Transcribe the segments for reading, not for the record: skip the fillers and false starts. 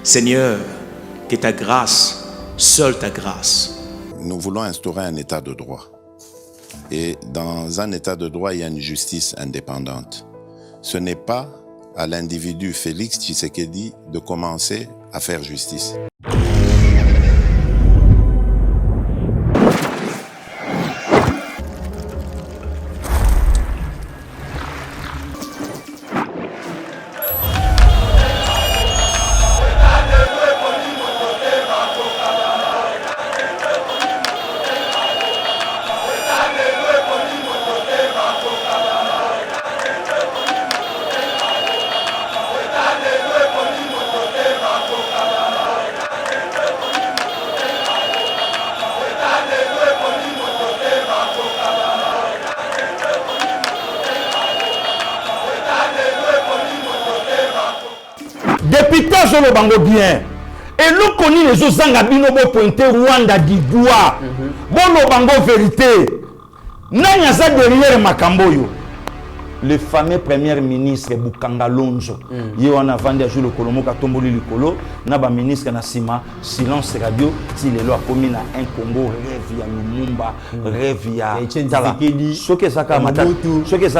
Seigneur, que ta grâce, seule ta grâce. Nous voulons instaurer un état de droit. Et dans un état de droit, il y a une justice indépendante. Ce n'est pas à l'individu Félix Tshisekedi de commencer à faire justice. Député Zolo Bango bien. Et nous connaissons les autres Zangabino pour pointer Rwanda d'Ivoire. Bon, Bango vérité. Nanyaza derrière Makamboyo. Le fameux premier ministre Bukanga Lonzo. Il y a un avant de jouer le Kolomo Katomboli Likolo. Naba ministre Nasima, silence radio. Si les lois communes à un Congo, rêve ya Lumumba, rêve ya Tala. Ce que ça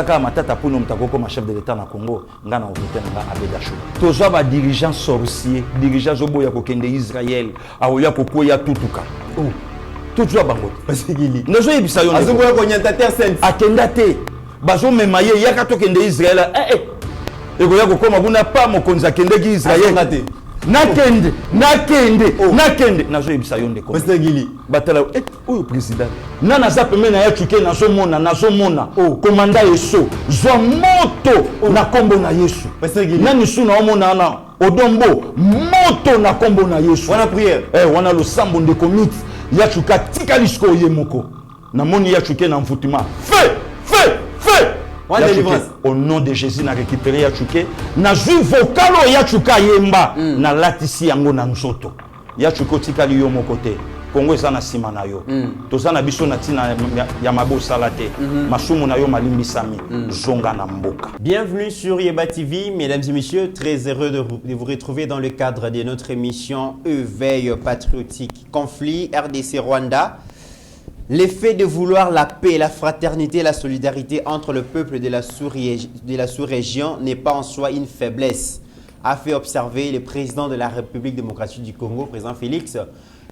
a matata pour nous comme chef de l'État na Congo. Ngana ovité nga Abedacho. Toza ba dirigeant sorcier, dirigeant zobo ya kokende Israël, aoya kokoya tutuka. Tout ça bango. Parce que gili. Nous yebisa yo. Azoboya konyanta terre sainte. Akendate. Bazo memaye yaka tokende Israël. Ekoya kokoma kuna pa mokonza kende ki Israël. Nakende. Nazo yebisa yo ndeko. Parce que gili. Batala oyo président. Nana za pemena ya chuke nazo mona. Commanda Yesu. Zwa moto na kombo na Yesu. Parce que gili. Nani suna omona na Odombo moto na kombo na Yesu. Wana prière. Wana lo sambo ndeko miti. Ya chuka tika lisko yemoko. Na moni ya chuke na mfutima. Feu. Au nom de Jésus, na récupéré Yachuke. Na ju vocalo Yachuka yemba. Na latisi yango na nzoto. Yachuko tika liyo mo côté. Congo ezana sima na yo. Tozana biso na tina ya mabo salate. Masumu na yo malimbisami. Zonga na mboka. Bienvenue sur Yeba TV, mesdames et messieurs. Très heureux de vous retrouver dans le cadre de notre émission Éveil patriotique. Conflit RDC-Rwanda. L'effet de vouloir la paix, la fraternité et la solidarité entre le peuple de la sous-région n'est pas en soi une faiblesse, a fait observer le président de la République démocratique du Congo, président Félix,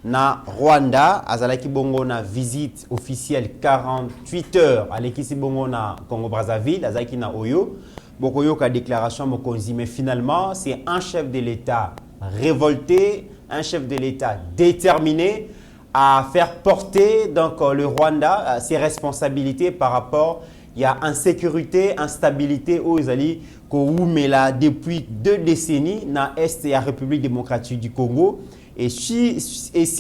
na Rwanda, azalaki bongo na visite officielle 48 heures, alekisi bongo na Congo-Brazzaville, azalaki na Oyo, bokoyo ka déclaration mokonzi, mais finalement, c'est un chef de l'État révolté, un chef de l'État déterminé à faire porter donc le Rwanda ses responsabilités par rapport il y a insécurité, instabilité aux Izali Koumela depuis 2 décennies dans l'Est et la République démocratique du Congo. Et si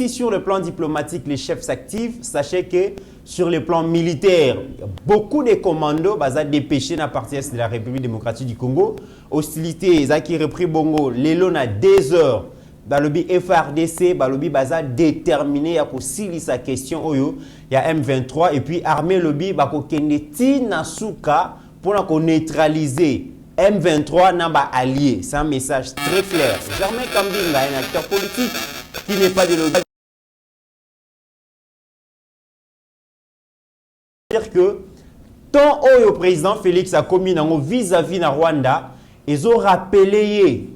sur le plan diplomatique les chefs s'activent, sachez que sur le plan militaire, beaucoup de commandos sont dépêchés dans la partie Est de la République démocratique du Congo. Hostilité, ils ont repris Bongo, l'élo a 2 heures. Balobi FRDC, Balobi baza déterminé à concilier sa question oyo, il y a M23 et puis armée lobby bako kendeti nasuka pour qu'on neutraliser M23 namba allié. C'est un message très clair. Germain Kambinga, un acteur politique qui n'est pas de lobby. C'est-à-dire que tant oyo président Félix a commis vis-à-vis na Rwanda, ils ont rappelé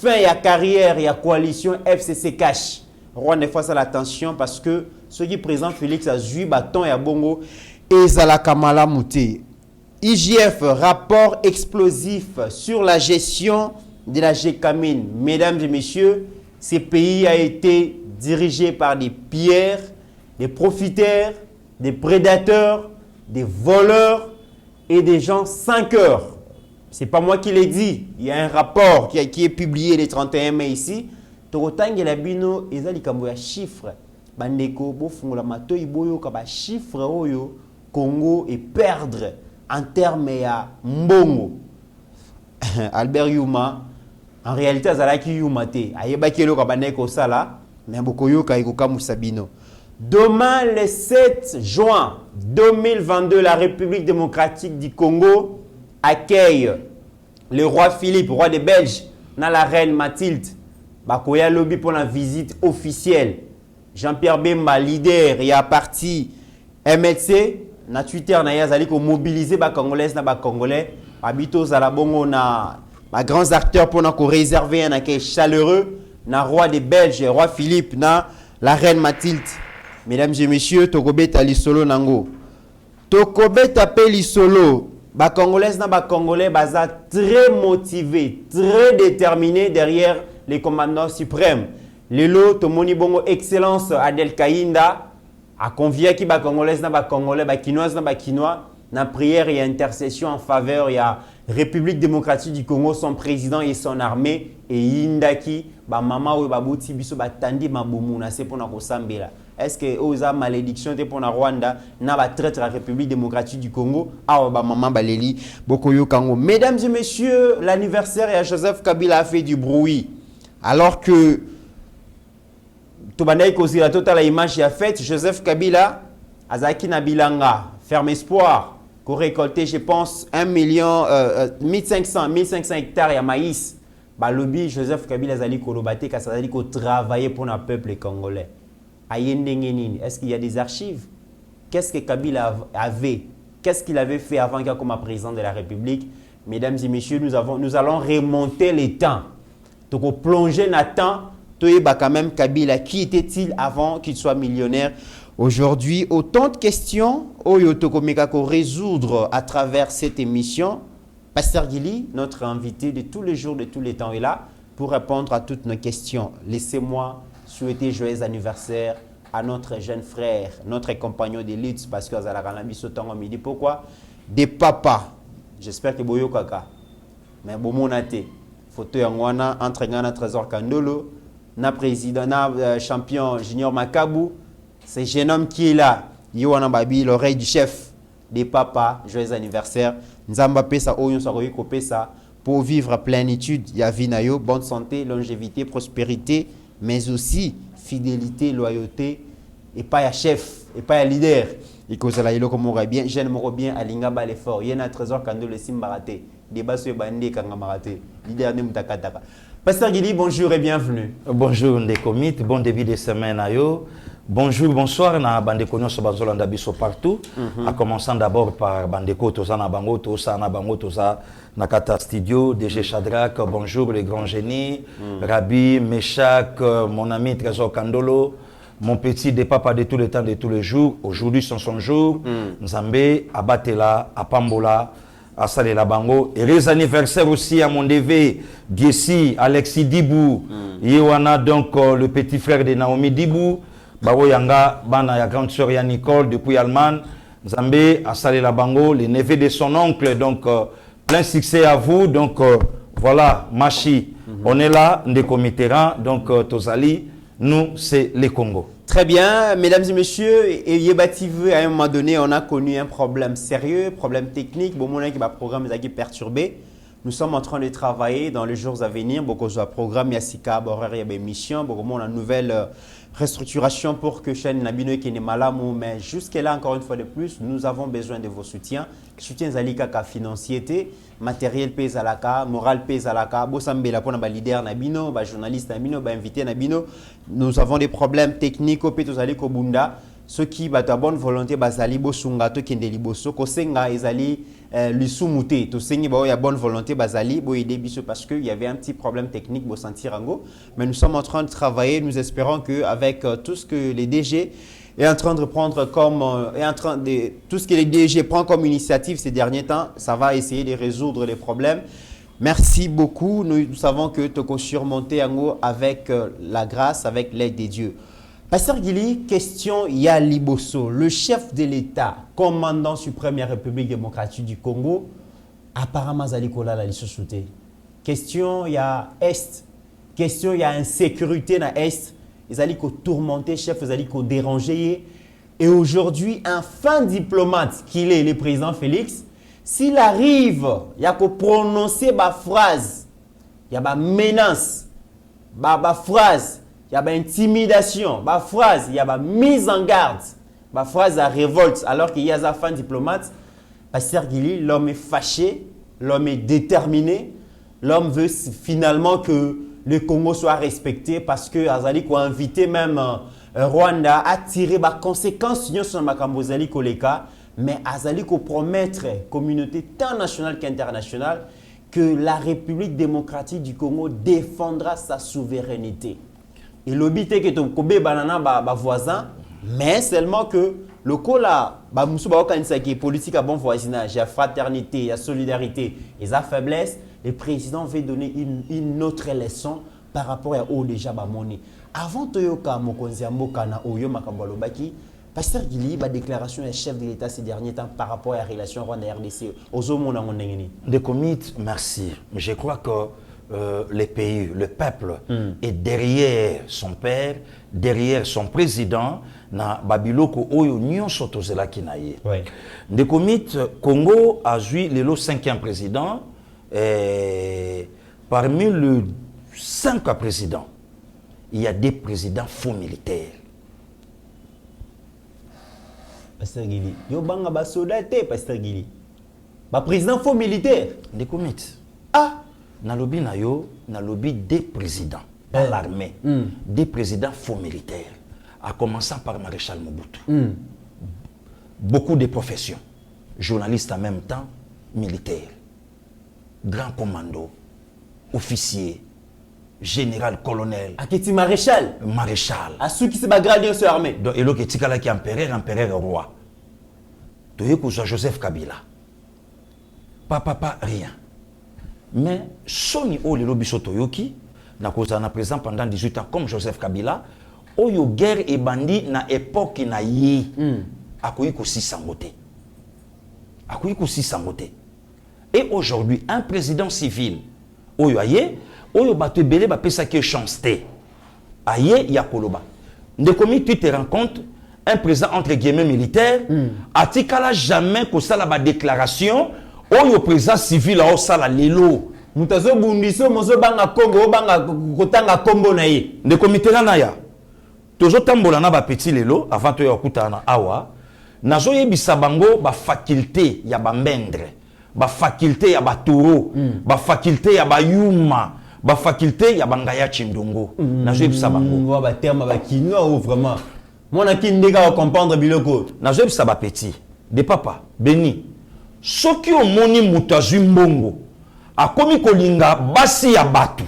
fin ya carrière ya coalition FCC Cash. Rwanda face à l'attention parce que ce qui présente Félix a joué bâton ya bongo et Zala Kamala Mouté. IGF, rapport explosif sur la gestion de la GECAMIN. Mesdames et messieurs, ce pays a été dirigé par des pillards, des profiteurs, des prédateurs, des voleurs et des gens 5 heures. Ce n'est pas moi qui l'ai dit. Il y a un rapport qui est publié le 31 mai ici. Torotangi la bino ezali kambo ya chiffre. Bandeko bo fungola matoi boyo ka ba chiffre oyo Congo et perdre en termes ya mbongo. Albert Yuma en réalité azalaki Yuma te. Ayebaki lo ka bandeko sala mais bokoyo ka ikoka musabino. Demain le 7 juin 2022 la République démocratique du Congo accueille le roi Philippe, roi des Belges, dans la reine Mathilde. bakoya lobby pour la visite officielle. Jean-Pierre Bemba, leader, il y a parti MLC, na Twitter, na yazali ko mobiliser ba Congolais na ba Congolais, habito za la bongo na ba grands acteurs pour na ko réserver un accueil chaleureux, na roi des Belges, roi Philippe, na la reine Mathilde. Mesdames et messieurs, Tokobeta lisolo nango. Tokobeta pe lisolo, ba Congolais na ba Congolais baza très motivés, très déterminés derrière les commandants suprêmes. Lelo tomoni bongo excellence Adel Kainda a convié qui ba Congolais na ba Congolais, ba Kinois na ba Kinois na prière et intercession en faveur il y a République démocratique du Congo, son président et son armée et Indaki ba mama ou ba bouti biso ba tandi mabumu na c'est pour na kosambela. Est-ce que oza malédiction te pour na Rwanda na ba traître la République démocratique du Congo a ba mama baleli bokoyo kango. Mesdames et messieurs, l'anniversaire et Joseph Kabila a fait du bruit alors que Tobanai Kosi la totale image a fait Joseph Kabila Azaki Nabilanga ferme espoir qu'on récolté je pense 1500 hectares de maïs. Bah lobby Joseph Kabila Zali Kolobate Kasazali ko travailler pour le peuple congolais. Est-ce qu'il y a des archives? Qu'est-ce que Kabila avait? Qu'est-ce qu'il avait fait avant qu'il comme président de la République? Mesdames et messieurs, nous allons remonter les temps. Donc plonger dans le temps. Quand même Kabila, qui était-il avant qu'il soit millionnaire? Aujourd'hui, autant de questions qu'on résoudre à travers cette émission. Pasteur Guili, notre invité de tous les jours, de tous les temps, est là pour répondre à toutes nos questions. Laissez-moi souhaiter joyeux anniversaire à notre jeune frère, notre compagnon de lutte, parce que midi. Pourquoi? Des papas. J'espère que Boyo Kaka. Mais bon, mon athée. Photo Yangwana, entre Ghana, Trésor Kandolo. Na président, na champion Junior Makabou, c'est jeune homme qui est là. Yowana Babi, l'oreille du chef des papas, joyeux anniversaire. Nzamba Pesa, Oyon Saroyiko Pesa, pour vivre à plénitude, Yavinayo, bonne santé, longévité, prospérité, mais aussi fidélité, loyauté, et pas à chef, et pas à leader. Et que ça là, comme on bien, jeune moro bien, à Lingaba l'effort. Yena Trésor Kando le Simbarate, débat sur Bandé Kangamarate, leader de Mtakataka. Pasteur Guili, bonjour et bienvenue. Bonjour Ndekomit, bon début de semaine à yo. Bonjour, bonsoir na bandeko nyonso bazolanda biso partout. En commençant d'abord par bandeko toza na bango toza na bango toza na kata studio DG Shadrach, bonjour les grands génies, Rabbi, Meshach, mon ami Trésor Kandolo, mon petit des papas de tous les temps de tous les jours. Aujourd'hui c'est son jour. Nzambe abatela apambola à Salé la Bango. Et les anniversaires aussi à mon DV, Giesi, Alexis Dibou, Yewana donc le petit frère de Naomi Dibou, Bawo Yanga, Bana ya grande sœur ya Nicole depuis Allemagne, Zambé à Salé la Bango, les neveux de son oncle, donc plein succès à vous, donc voilà, Machi, on est là, Ndeko Mitterrand, donc Tozali, nous c'est les Congo. Très bien, mesdames et messieurs, et Yebativu, à un moment donné, on a connu un problème sérieux, problème technique, bon, mon programme est perturbé. Nous sommes en train de travailler dans les jours à venir, beaucoup de programme, Yassika, horaire, il y a émission, beaucoup de nouvelle restructuration pour que chaîne Nabino qui n'est malade, mais jusqu'à-là, encore une fois de plus, nous avons besoin de vos soutiens. Soutien Zalika financier, matériel pèse à la cas, moral pèse à la cas, Bossambela pour un leader Nabino, journaliste Nabino, invité Nabino. Nous avons des problèmes techniques au Péto Zaliko Bunda. Ceux qui battent à bonne volonté, Bazali Bosunga, Tokendeli Bosso, Kosenga, Ezali, Lusumute, Tosengi, il y a bonne volonté, Bazali, Boyede Bisso, parce qu'il y avait un petit problème technique, Bosantirango. Mais nous sommes en train de travailler, nous espérons qu'avec tout ce que les DG est en train de prendre comme, tout ce que les DG prend comme initiative ces derniers temps, ça va essayer de résoudre les problèmes. Merci beaucoup. Nous savons que Toko surmonter avec la grâce, avec l'aide des dieux. Pasteur Guili, question Yali Bosso, le chef de l'État, commandant suprême de la République démocratique du Congo, apparemment Zalikola la lissouté. Question il y a Est, question il y a insécurité dans Est, ils allaient tourmenter chef, ils allaient déranger. Et aujourd'hui, un fin diplomate qu'il est, le président Félix, s'il arrive, il y a que prononcer ma phrase, il y a ma menace, ma phrase. Il y a une intimidation, ma phrase, il y a une mise en garde, ma phrase à révolte, alors qu'il y a un fin diplomate. Pasteur Guili, l'homme est fâché, l'homme est déterminé, l'homme veut finalement que le Congo soit respecté parce que Azali a invité même Rwanda à tirer les conséquences sur Makambo Zali Koleka, mais Azali ko promettre communauté tant nationale qu'internationale que la République démocratique du Congo défendra sa souveraineté. Et l'obité que ton Kobe banana ba voisin, mais seulement que le cola ba musuba kanisa qui politique à bon voisinage, il y a fraternité, il y a solidarité, il y a faiblesse, le président veut donner une autre leçon par rapport à où déjà ba moni. Avant Toyoka Mokonzi Mboka na Oyo Makambalo Baki, Pasteur Guili, la déclaration du chef de l'État ces derniers temps par rapport à la relation Rwanda-RDC. De comites, merci. Mais je crois que les pays, le peuple est derrière son père, derrière son président, na Babiloko Oyo Nyon Sotozela Kinaye. De comites, Congo a joué le 5e président. Parmi les 5 présidents, il y a des présidents faux militaires. Pasteur Guili, yo banga ba soldat te Pasteur Guili. Ba président faux militaire. Des comites. Ah, na lobby na yo, na lobby des présidents dans l'armée, des présidents faux militaires, à commencer par Maréchal Mobutu. Beaucoup de professions, journalistes en même temps, militaires, grand commando, officier, général, colonel. Aketi maréchal. Maréchal. À ceux qui se bagradent sur l'armée. Donc, et l'autre qui est empereur, roi. Tu es Joseph Kabila. Papa, rien. Mais, Sony o le lobby sotoyoki, na présent pendant 18 ans, comme Joseph Kabila, oyo guerre et bandit na époque na yi. Akoyi ko 600 votés. Akoyi ko 600 votés. Et aujourd'hui, un président civil, oyo aye, oyo bato belé ba pesa ki chance té. Aye ya koloba. Ndekomi tu te rends compte un président entre guillemets militaire atikala jamais ko sala ba déclaration oyo président civil a sala lelo. Mutazo bundiso mozo banga Congo banga kotanga kombo na ye. Ndekomi terana ya. Tozo tambola na ba petit lelo avant to ya kutana awa. Nazo yebisa bango ba faculté ya ba mbendre. Ba faculté ya ba toro, ba faculté ya ba yuma. Ba faculté ya bangaya chindongo na jeu bisa bango ba terme ba kino vraiment moi na kindeka comprendre biloko na jeu bisa ba petit de papa beni soki o moni mutazu mbongo akomi kolinga basi ya batu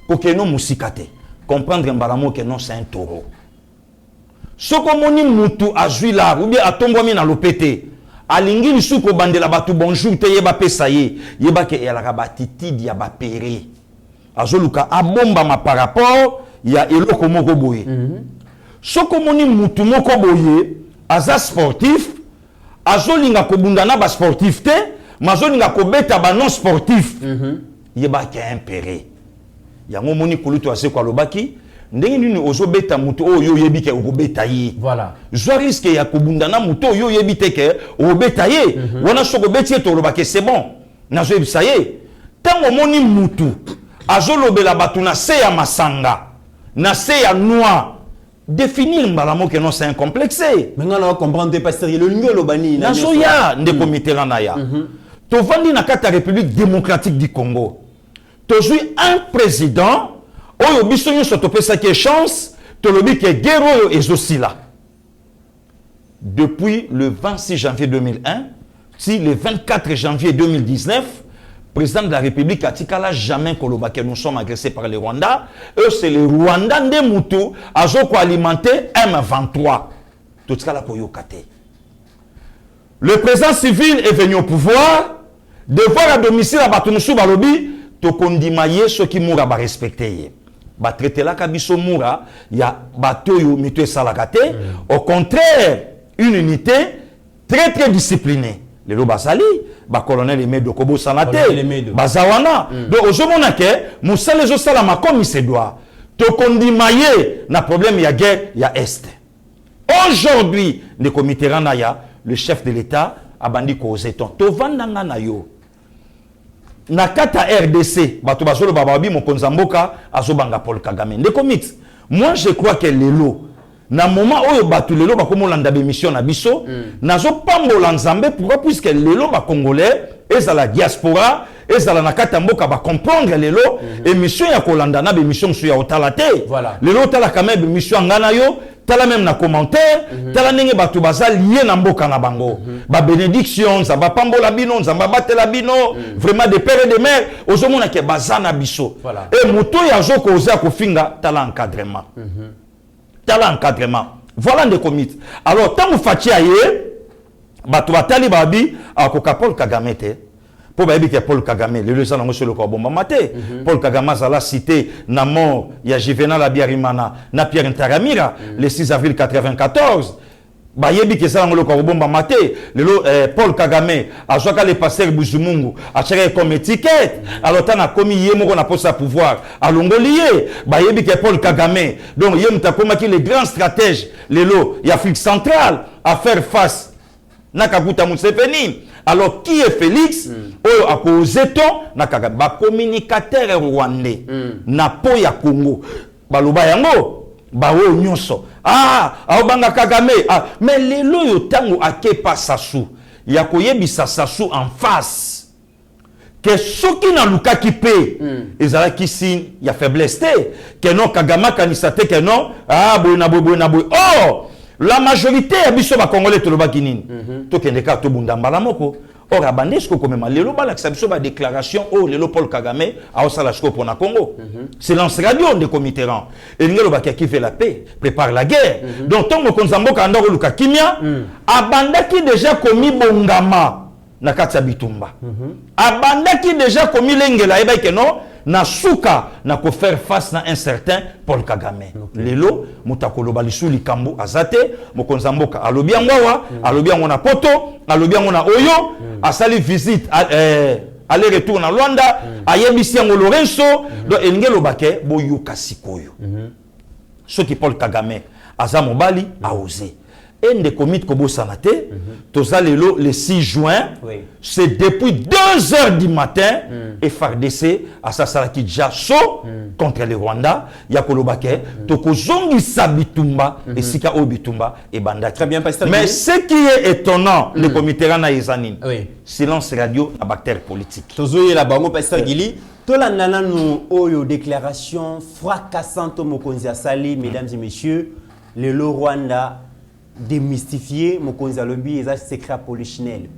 kokeno musikate comprendre mbalamo que non c'est un taureau soko moni mutu azui la ou bien atombwami na lopete alingi lisuko bandela batu bonjour te yeba pesa ye yeba ke ya la batitidi ya ba péré azoluka abomba ma par rapport ya eloko moko boye soko moni mutu moko boye aza sportif azolinga kobundana ba sportif te mazolinga kobeta ba non sportif yeba ke impéré yango moni kuluto ase kwa lobaki ndenge nini ozobeta mutu oyo yebi ke okobeta ye voilà zo risque ya kobundana mutu oyo yebi te ke okobeta ye wana soko beti to lobaki c'est bon nazo yebisa ye tango moni mutu azolobela batu na se ya masanga na se ya noir définir mbalamo que non c'est un complexe maintenant on va comprendre pasteur le ngolo bani na soya ndeko mitelana ya to vandi na kata République démocratique du Congo to jouer un président oyo biso nyo sotopesa ki chance to lobi ke guerre oyo ezosila depuis le 26 janvier 2001 si le 24 janvier 2019 président de la République atikala jamais koloba que nous sommes agressés par le Rwanda. Eux, c'est le Rwanda de Moutou, azoko alimenter M23. Tout ça là koyokate. Le président civil est venu au pouvoir, devoir à domicile à Batounsou Balobi, to kondimaye ceux qui mourra ba respecter. Ba traiter la kabiso moura, ya batoyo mitwe salakate. Au contraire, une unité très très disciplinée. Le Lobasali, ba colonel Emedo de Kobo Sanate, Bazawana. Donc, au moment où Moussa les Salama comme il se doit, to kondimaye na problème ya guerre ya est. Aujourd'hui, le comité Ranaya, le chef de l'État, a bandi kozeton. To vandanga na yo. Na kata RDC, bato bazolo bababi mokonzamboka azobanga Paul Kagame. Le comité, moi je crois que lelo na moment oyo batu lelo bakomolanda bémission na biso nazo pambola nzambe pourquoi puisque lelo ba congolais ezala diaspora ezala na kata mboka ba comprendre lelo émission ya kolanda na bémission so ya otala te Voilà. lelo otala quand même émission ngana yo tala même na commentaire tala ndenge batu baza lié na mboka na bango ba bénédiction ça ba pambola bino nzamba batela bino vraiment des pères et des mères ozomona ke baza na biso Voilà. et moto ya zo koza kofinga tala encadrement tala encadrement voilà des comités alors tant vous faites bato batali babi akoka Paul Kagame te po bayebi ke Paul Kagame le lesa nango solo ko bomba mate Paul Kagame azala cité na mort ya Juvenal Abiyarimana na Pierre Ntaramira le 6 avril 94 bayebi ke ça nango ko bomba mate lelo Paul Kagame azwaka le pasteur Buzumungu achaka comme étiquette alors tana komi yemoko na posa pouvoir alongolié bayebi ke Paul Kagame donc yemta komaki le grand stratège lelo ya Afrique centrale à faire face Nakakuta Museveni. Alors qui est Félix? Oyo akozeton nakaga ba communicateur rwandais na po ya Congo. Baloba yango ba o nyonso. Aobanga Kagame. Mais lelo yo tango akepa sasu. Ya koyebisa sasu en face. Que soki na luka ki pe ezala ki signe ya faiblesse te. Que non Kagama kanisate que non boy na boy. Oh! La majorité ya biso ba congolais to lobaki nini to kende ka to bunda mbala moko or abandesko komema lelo bala ka biso ba déclaration lelo Paul Kagame a osala sko pour na Congo silence radio de Mitterrand et ngelo ba ki fait la paix prépare la guerre donc tongo konzamboka ndako luka kimia abandaki déjà komi bongama na kati bitumba abandaki déjà komi lengela eba ke non na suka na ko faire face na un certain Paul Kagame lelo mutakolo balisu likambo azate mokonzamboka alobi ngwa alobi ngona poto alobi ngona oyo asali visite aller retour na Luanda ayebisi ngo Lorenzo do engelo bake boyoka sikoyo soki Paul Kagame aza mobali a osé et de comité Kobo-Sanate, Tozalelo le 6 juin, c'est depuis 2 heures du matin, et FARDC, à Sassaraki Djasso, contre le Rwanda, Yakolobake, Tokozongi Sabitumba, et Sika Obitumba, et Banda. Très bien, Pasteur. Mais ce qui est étonnant, le comité Rana Ezanin, silence radio à bactère politique. Tozoye la bango, Pasteur Gili. Tola nana nous oyo déclaration fracassante Mokonzi Asali, mesdames et messieurs, le Rwanda. Démystifier Mokonzi Alobi et ça secret polichinelle.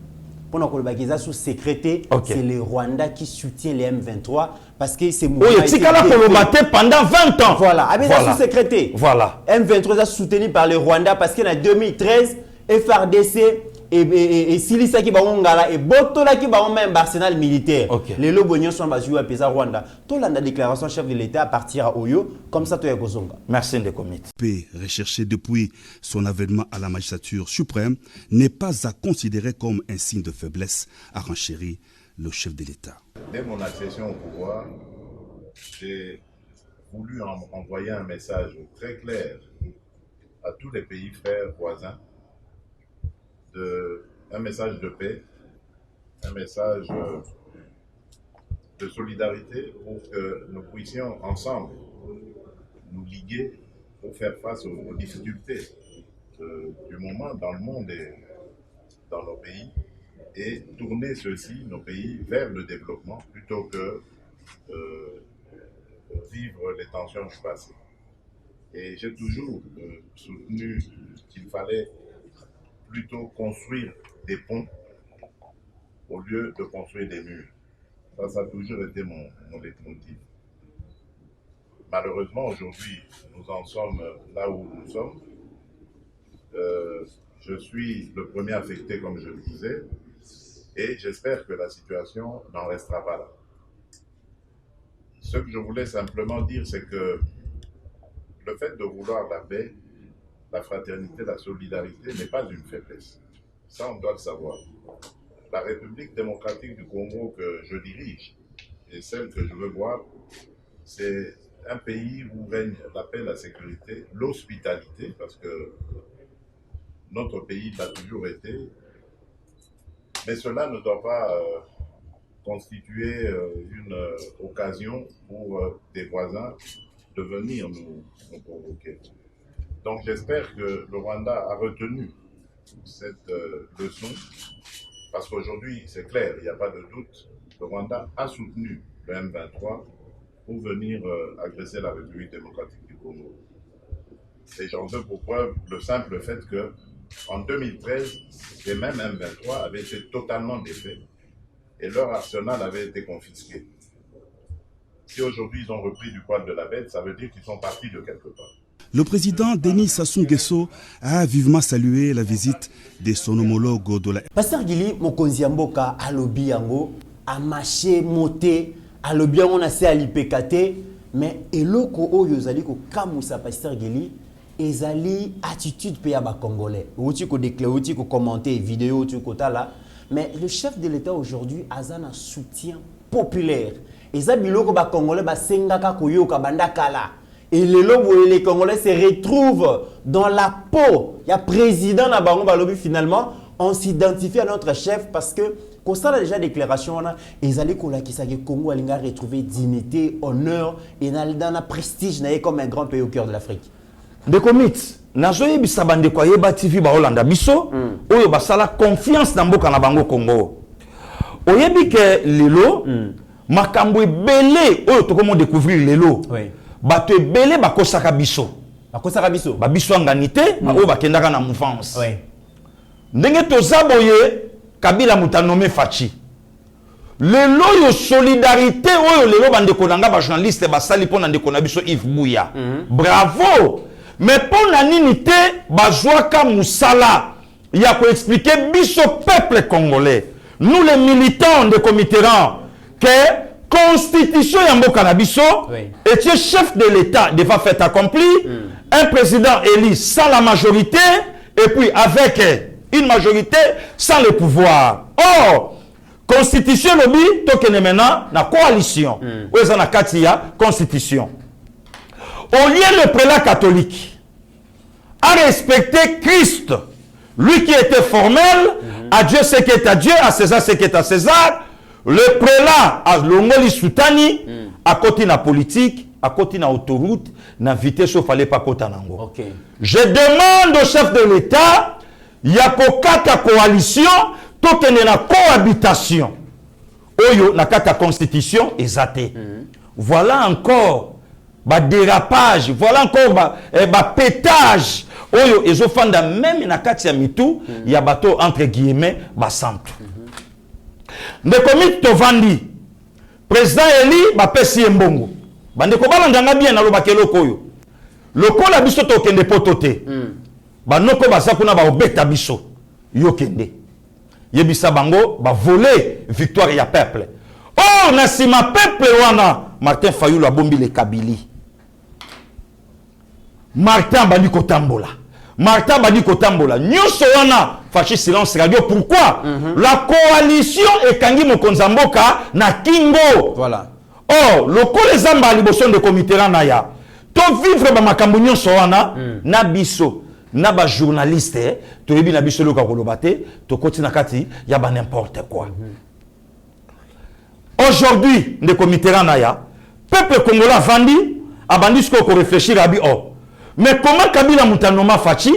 Pendant que le bagage sous sécrété, c'est le Rwanda qui soutient les M23 parce que c'est mouvement pendant 20 ans. Voilà, avec ça sous sécrété. Voilà. M23 est soutenu par le Rwanda parce qu'en 2013 FRDC et Silisa qui ba ngala et Botola qui ba même arsenal militaire. Les lobonions sont basés à Pesa Rwanda. Tout la déclaration chef de l'État à partir à Oyo comme ça to ya Kozonga. Merci de comité. Paix recherché depuis son avènement à la magistrature suprême n'est pas à considérer comme un signe de faiblesse, a renchéri le chef de l'État. Dès mon accession au pouvoir, j'ai voulu envoyer un message très clair à tous les pays frères voisins. Un message de paix, un message de solidarité pour que nous puissions ensemble nous liguer pour faire face aux difficultés du moment dans le monde et dans nos pays et tourner ceux-ci, nos pays, vers le développement plutôt que vivre les tensions du passé. Et j'ai toujours soutenu qu'il fallait plutôt construire des ponts au lieu de construire des murs. Ça a toujours été mon leitmotiv. Malheureusement, aujourd'hui, nous en sommes là où nous sommes. Je suis le premier affecté, comme je le disais, et j'espère que la situation n'en restera pas là. Ce que je voulais simplement dire, c'est que le fait de vouloir la paix, la fraternité, la solidarité n'est pas une faiblesse. Ça, on doit le savoir. La République démocratique du Congo que je dirige et celle que je veux voir, c'est un pays où règne la paix, la sécurité, l'hospitalité, parce que notre pays l'a toujours été. Mais cela ne doit pas constituer une occasion pour des voisins de venir nous provoquer. Donc j'espère que le Rwanda a retenu cette leçon, parce qu'aujourd'hui, c'est clair, il n'y a pas de doute, le Rwanda a soutenu le M23 pour venir agresser la République démocratique du Congo. Et j'en veux pour preuve le simple fait que en 2013, les mêmes M23 avaient été totalement défaits et leur arsenal avait été confisqué. Si aujourd'hui ils ont repris du poil de la bête, ça veut dire qu'ils sont partis de quelque part. Le président Denis Sassou Nguesso a vivement salué la visite de son homologue de la... Pasteur Gili, mokonzi mboka alobi yango, a marché, monté, alobi yango na se alipekate, mais eloko oyo zali ko kamusa Pasteur Gili, ezali attitude pe ya ba congolais. Outi ko déclarer, outi ko commenter vidéo, outi ko tala, mais le chef de l'État aujourd'hui a un soutien populaire. Eza biloko ba congolais ba sengaka koyoka bandakala. Et les Congolais se retrouvent dans la peau. Il y a président na bango balobi finalement, on s'identifie à notre chef parce que quand ça a déjà déclaration ils allaient qui que Congo a retrouver dignité, honneur et dans la prestige comme un grand pays au cœur de l'Afrique. De commit, nazoye bisabande kwa yeba TV ba Hollanda biso, oyo basala confiance na mboka na bango Congo. Oyebi ke lelo makambo ebele oyo tokomo découvrir lelo. Oui. Bato ebele bakosaka biso. Bakosaka biso. Ba biso nganité, ba oyo bakendaka na mouvance. Oui. Ndenge tozaboye Kabila mutanome Fachi. Lelo yo solidarité oyo lelo bandeko nanga ba journaliste basali pona ndeko na biso Yves Bouya. Bravo. Mais pona nini te bazwaka musala ya ko expliquer biso peuple congolais. Nous les militants de Comiteran que constitution ya mboka na biso et tu es chef de l'État devant fait accompli, un président élu sans la majorité et puis avec une majorité sans le pouvoir. Or, constitution lobby tokene maintenant na coalition. Oza na kati ya constitution. Au lieu le prélat catholique a respecté Christ, lui qui était formel, à Dieu ce qui est à Dieu, à César ce qui est à César. Le prélat a l'ongoli soutani à côté na politique, à côté na autoroute, na vitesse il fallait pas côté nango. Okay. Je demande au chef de l'État, il y a kata coalition, tokene na cohabitation. Oyo na kata constitution ezate. Voilà encore ba dérapage, voilà encore ba pétage. Oyo ezofanda même na kati ya mitu, il y a bateau entre guillemets ba centre. Ndekomi tovandi président Eli bapesi mbongo bandeko balanganga bien na lobakelo koyo lokola biso tokende potote banoko basa kuna ba obeta biso yokende yebisa bango ba voler victoire ya peuple. Oh na sima peuple wana Martin Fayulu abombi le Kabili. Martin bandi kotambola. Martin bandi kotambola. Nyonso wana fachi silence radio. Pourquoi? La coalition ekangi mokonza mboka na kingo. Voilà. Oh, loko les amba liboson de Comiteran na ya. To vivre ba makambo nyonso wana na biso. Na ba journaliste, to yebi na biso loka kolobate, to koti na kati ya ba n'importe quoi. Aujourd'hui, de Comiteran na ya, peuple congolais vandi, abandi sko ko réfléchir abi oh. Mais comment Kabila mutanoma Fachi?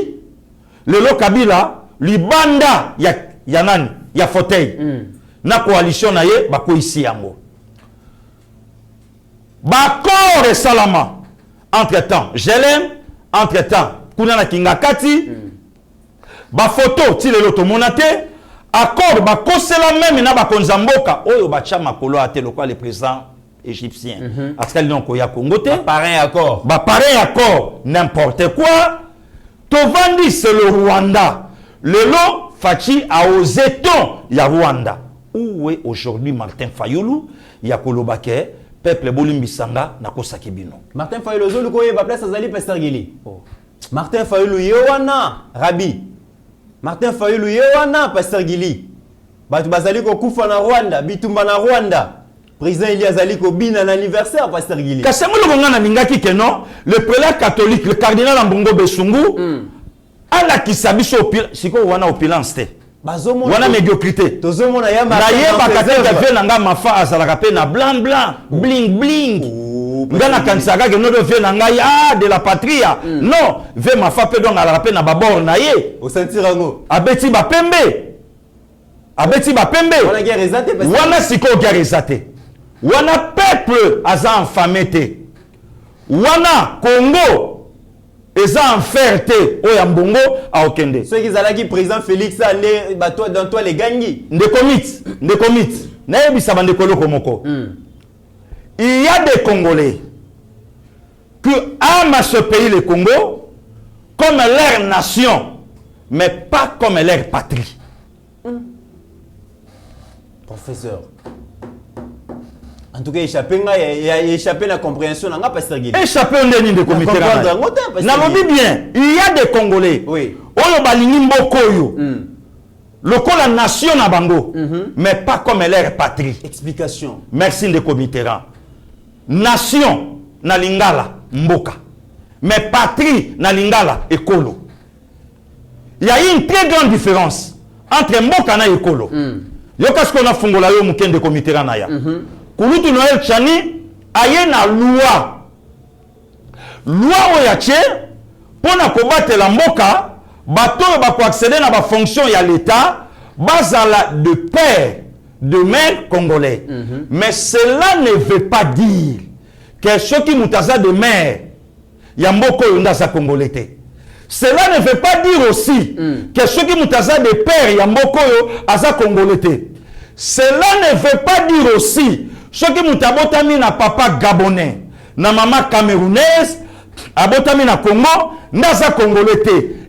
Lelo Kabila libanda ya nani? Ya fauteuil. Na coalition na ye bako ici yango. Bakor et Salama. Entre-temps, je l'aime. Entre-temps, kuna na kingakati. Ba photo ti lelo to monate. Accord bako sela même na bakonza mboka oyo bacha makolo ate lokwa le président égyptien. Askali nonko ya Congo te. Pareil accord. Bah pareil accord. N'importe quoi. Tovandi c'est le Rwanda. Le lot Fachi a osé ton ya Rwanda. Où est aujourd'hui Martin Fayulu? Ya kolobake peuple bolimbisanga na kosaki bino. Martin Fayulu zolu koye ba place azali Pasteur Gili. Martin Fayulu yewana Rabi. Martin Fayulu yewana Pasteur Gili. Batu bazali ko kufa na Rwanda, bitumba na Rwanda. Président Eliazali Kobina l'anniversaire Pasteur Gili. Kasengolo ngana ningaki ke non, le prélat catholique, le cardinal Ambongo Besungu, ala kisabiso opil, siko wana opulence te. Bazomo wana médiocrité. Tozomo na yamba. Na yeba kateka fe nanga mafa azalaka pe na blanc blanc, bling bling. vous Ngana kansaka que nous devons nangai de la patrie. Non, ve ma fa pe donc à la peine na babor na ye. Au sentirango. Abeti ba pembe. Abeti ba pembe. On a guerre exate parce que Wana siko guerre exate. Wana peuple aza enfamé. Wana Congo eza enfer te oya mbongo a okende. ceux qui allaient qui président Félix allait bateau dans toi les gangi. De commit. Na yebisa bande kolo komoko. Il y a des Congolais qui aiment ce pays, le Congo, comme leur nation, mais pas comme leur patrie. Professeur. En tout cas, échappé la compréhension n'a pas servi. Échappé au dernier de comité. N'alobi bien, il y a des Congolais. Oui. Oyo balingi mbokoyo. Le col la nation na bango, mais pas comme leur patrie. Explication. Merci de comité. Nation na lingala mboka, mais patrie na lingala ekolo. Il y a une très grande différence entre mboka na ekolo. Yo parce qu'on a fungola yo mukende comité na ya. Kulutu Noël Chani aye na loi. Loi oya tche pona ko batela mboka bato ba ko accéder na ba fonction ya l'état bazala de père de mère congolais. Mais cela ne veut pas dire que ceux qui mutaza de mère yamboko yonda congolais. Cela ne veut pas dire aussi que ceux qui mutaza de père yamboko yo aza congolais. Cela ne veut pas dire aussi ceux qui mutabotami na papa gabonais na maman camerounaise abotami na Congo ndaza congolais.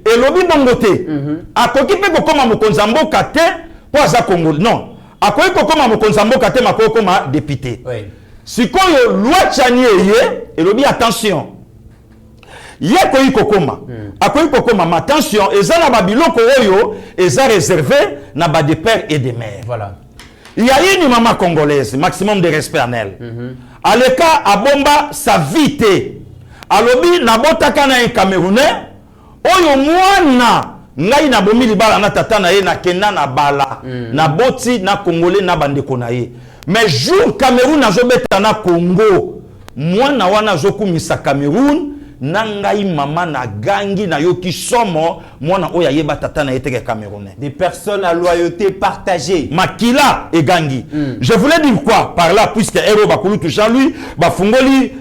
Et lobi bongote akoki pe kokoma mokonza mboka te po aza congolais. Non. Akoki kokoma mokonza mboka te makoko koma député. Oui. Sikoyo loi chanie ye et lobi attention. Ye koyi kokoma. Akoyi kokoma ma attention eza na babiloko oyo eza réservé na ba de père et de mère. Voilà. Il y a une maman congolaise, maximum de respect en elle. Aleka abomba sa vie te. Alobi nabotaka na un Camerounais oyo mwana ngai na bomi libala na tata na ye na kenda na bala na boti na congolais na bandeko na ye. Mais jour Cameroun azobeta na Congo mwana wana zokumisa Cameroun na ngai mama na gangi na yoki somo mwana oya yeba tata na yeteke Camerounais. Des personnes à loyauté partagée. Makila et gangi. Je voulais dire quoi par là puisque Ero Bakulutu Jean-Louis bafungoli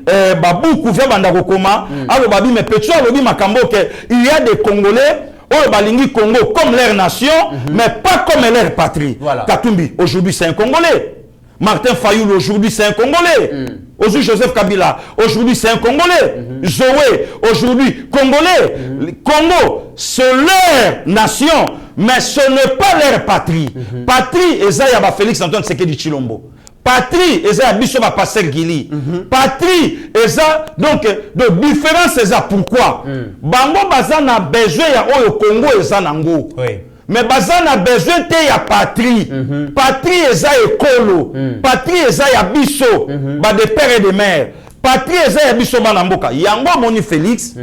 babu couvert bandako koma alo babi mais petcho alobi makambo que il y a des Congolais oyo balingi Congo comme leur nation mais pas comme leur patrie. Voilà. Katumbi aujourd'hui c'est un Congolais. Martin Fayoul aujourd'hui c'est un Congolais. Aujourd'hui Joseph Kabila aujourd'hui c'est un Congolais. Zoé aujourd'hui Congolais. Congo c'est leur nation mais ce n'est pas leur patrie. Patrie ezaya ba Félix Antoine Tshisekedi Tshilombo. Patrie eza biso ba Pasteur Gili. Patrie eza donc de différence eza pourquoi bango bazana besoin ya oyo Congo eza nango. Oui. Mais bazana besoin te ya patrie. Patrie eza ekolo. Patrie eza ya biso ba de père et de mère. Patrie eza ya biso bana mboka. Yango moni Félix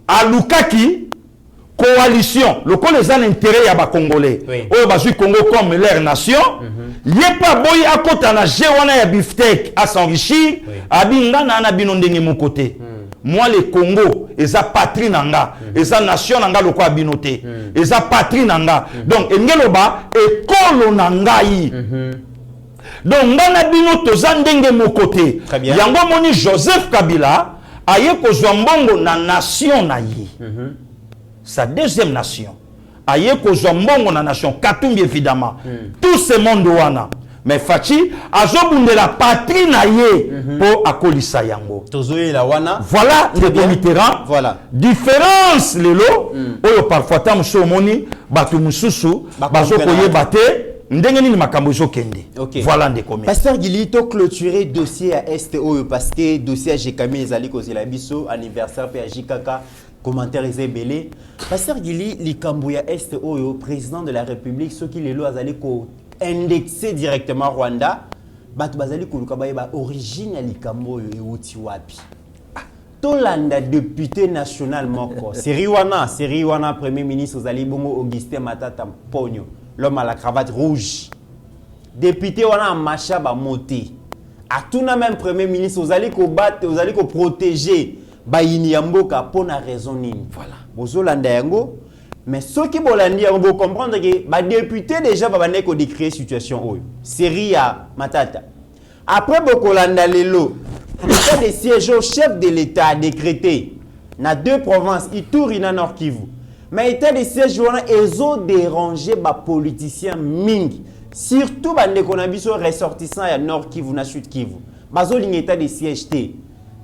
alukaki coalition. Le col eza l'intérêt ya ba Congolais. Oyo bazui Congo comme leur nation. Yepa boyi akota na jewana ya biftek à s'enrichir. Abinga na na bino ndenge mon côté. Moi le Congo eza patrie nanga, eza nation nanga loko abinote, eza patrie nanga. Donc engeloba ekolo nangai. Donc ngana bino toza ndenge mon côté. Yango moni Joseph Kabila aye kozwa mbongo na nation na ye. Sa deuxième nation. Aye kozwa mbongo na nation Katumbi évidemment. Tout ce monde wana. Mais Fachi azobunde la patrie na ye pour akolisa yango. Tozoye la wana. Voilà le Mitterrand. Voilà. Différence lelo oyo parfois tam somoni batu mususu bazokoye bate ndenge nini makambo ezokende. Voilà ndeko mi. Pasteur Gili to clôturer dossier à Est oyo parce que dossier à Jekami ezali kozela biso anniversaire pe à Jikaka commentaire ezebele. Pasteur Gili likambo ya Est oyo président de la République ce qui lelo azali ko indexé directement Rwanda bato bazali koluka baye ba origine ya likambo oyo euti wapi. Tolanda député national moko série wana premier ministre Zali Bongo Augustin Matata Ponyo l'homme à la cravate rouge député wana macha ba moté À tout même Premier ministre, vous allez combattre, vous allez protéger Bayini Yamboka pour une raison. Voilà. Vous allez mais ceux qui vont comprendre que les députés déjà vont décrire la situation. Série à Matata. Après Bokolanda Lelo, l'état de siège au chef de l'État a décrété dans 2 provinces, Ituri et Nord Kivu. Mais l'état de siège, ils ont dérangé les politiciens Ming. Surtout les ressortissants à Nord Kivu et Sud Kivu. Ils ont l'état de siège.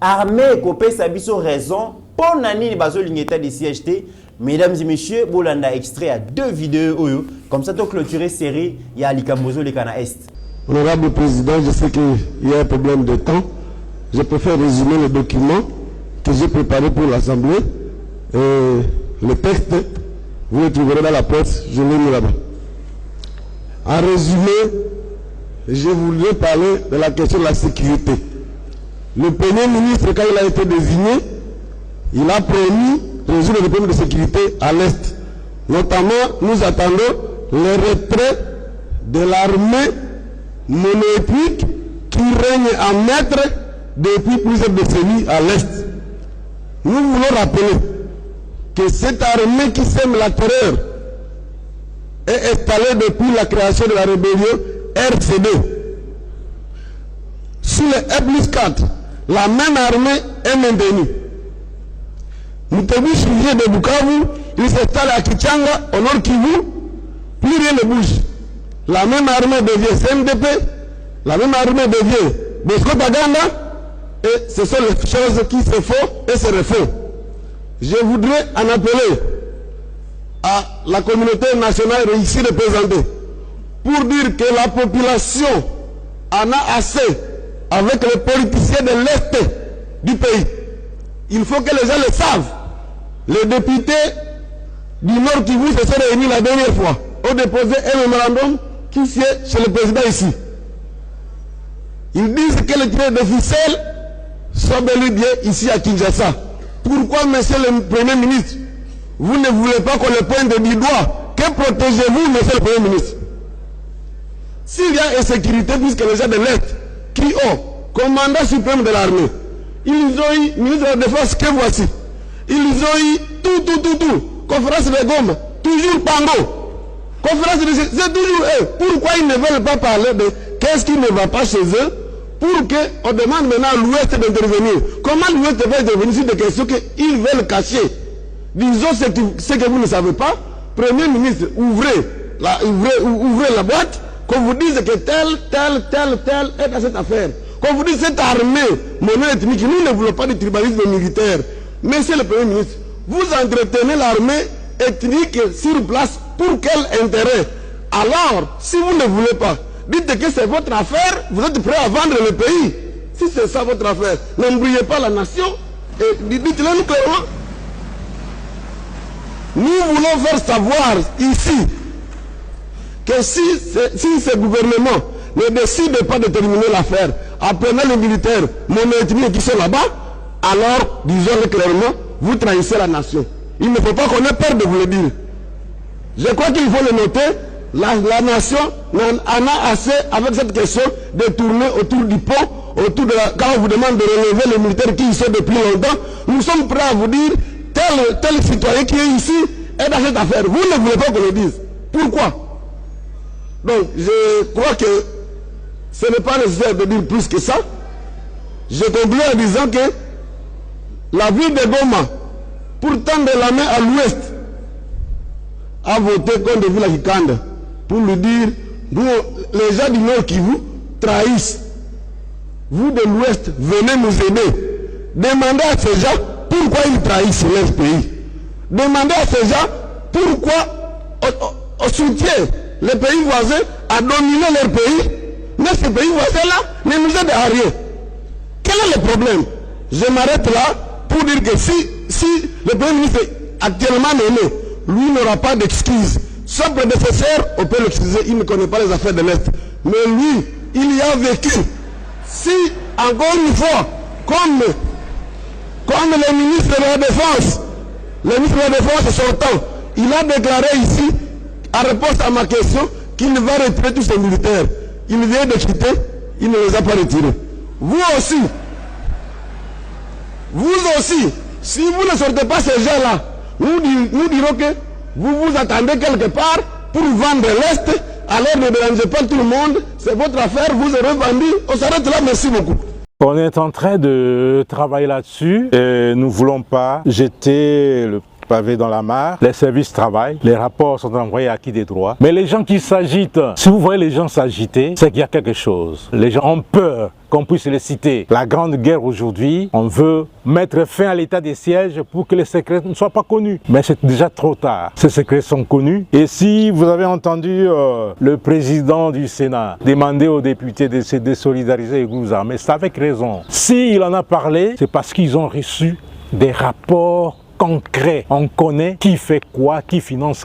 Armée et raison pour nani l'état de siège. Mesdames et messieurs, Bolanda extrait à 2 vidéos. Comme ça, pour clôturer la série, il y a Likamozo, le Kana Est. Honorable Président, je sais qu'il y a un problème de temps. Je préfère résumer le document que j'ai préparé pour l'Assemblée. Le texte, vous le trouverez dans la presse, je l'ai mis là-bas. En résumé, je voudrais parler de la question de la sécurité. Le Premier ministre, quand il a été désigné, il a promis de résoudre les problèmes de sécurité à l'Est. Notamment, nous attendons le retrait de l'armée monoethnique qui règne en maître depuis plusieurs décennies à l'Est. Nous voulons rappeler que cette armée qui sème la terreur est installée depuis la création de la rébellion RCD. Sous le E+4, la même armée est maintenue. Mutebu Chouvier de Bukavu, il s'installe à Kichanga, au nord Kivu, plus rien ne bouge. La même armée devient CNDP, la même armée devient Bosco Baganda, et ce sont les choses qui se font et se refont. Je voudrais en appeler à la communauté nationale ici représentée pour dire que la population en a assez avec les politiciens de l'Est du pays. Il faut que les gens le savent. Les députés du Nord Kivu se sont réunis la dernière fois, ont déposé un mémorandum qui sied chez le président ici. Ils disent que les tireurs de ficelle sont bel et bien ici à Kinshasa. Pourquoi, monsieur le Premier ministre, vous ne voulez pas qu'on le pointe du doigt? Que protégez-vous, monsieur le Premier ministre? S'il y a insécurité, puisque les gens de l'Est qui ont commandant suprême de l'armée, ils ont eu ministre de la Défense que voici. Ils ont eu tout. Conférence de Goma, toujours Pango. Conférence de... C'est toujours eux. Pourquoi ils ne veulent pas parler de qu'est-ce qui ne va pas chez eux pour qu'on demande maintenant à l'Ouest d'intervenir? Comment l'Ouest va intervenir sur des questions qu'ils veulent cacher? Disons ce que vous ne savez pas. Premier ministre, ouvrez la boîte, qu'on vous dise que tel est dans cette affaire. Qu'on vous dise cette armée mono-ethnique, nous ne voulons pas de tribalisme militaire. Monsieur le Premier ministre, vous entretenez l'armée ethnique sur place pour quel intérêt? Alors, si vous ne voulez pas, dites que c'est votre affaire, vous êtes prêt à vendre le pays. Si c'est ça votre affaire, n'oubliez pas la nation et dites-le nous clairement. Nous voulons faire savoir ici que si ce gouvernement ne décide pas de terminer l'affaire, apprenez les militaires mono-ethniques qui sont là-bas, alors, disons-le clairement, vous trahissez la nation. Il ne faut pas qu'on ait peur de vous le dire. Je crois qu'il faut le noter, la nation en a assez avec cette question de tourner autour du pont, quand on vous demande de relever les militaires qui y sont depuis longtemps. Nous sommes prêts à vous dire, tel citoyen qui est ici est dans cette affaire. Vous ne voulez pas qu'on le dise. Pourquoi? Donc, je crois que ce n'est pas nécessaire de dire plus que ça. Je conclue en disant que la ville de Goma, pour tendre la main à l'ouest, a voté contre Villa Kikanda pour lui dire, nous, les gens du Nord qui vous trahissent. Vous de l'ouest, venez nous aider. Demandez à ces gens pourquoi ils trahissent leur pays. Demandez à ces gens pourquoi on soutient les pays voisins à dominer leur pays, mais ces pays voisins-là ne nous aident à rien. Quel est le problème? Je m'arrête là pour dire que si le Premier ministre actuellement nommé, lui n'aura pas d'excuses. Son prédécesseur, on peut l'excuser, il ne connaît pas les affaires de l'Est. Mais lui, il y a vécu. Si, encore une fois, comme le ministre de la Défense sortant, il a déclaré ici, en réponse à ma question, qu'il va retirer tous ses militaires. Il vient de quitter, il ne les a pas retirés. vous aussi, si vous ne sortez pas ces gens-là, nous dirons que vous vous attendez quelque part pour vendre l'Est, alors ne dérangez pas tout le monde, c'est votre affaire, vous aurez vendu, on s'arrête là, merci beaucoup. On est en train de travailler là-dessus et nous ne voulons pas jeter le pavé dans la mare. Les services travaillent, les rapports sont envoyés à qui des droits. Mais les gens qui s'agitent, si vous voyez les gens s'agiter, c'est qu'il y a quelque chose. Les gens ont peur qu'on puisse les citer. La grande guerre aujourd'hui, on veut mettre fin à l'état des sièges pour que les secrets ne soient pas connus. Mais c'est déjà trop tard. Ces secrets sont connus. Et si vous avez entendu le président du Sénat demander aux députés de se désolidariser les groupes armés, c'est avec raison. S'il en a parlé, c'est parce qu'ils ont reçu des rapports concret. On connaît qui fait quoi, qui finance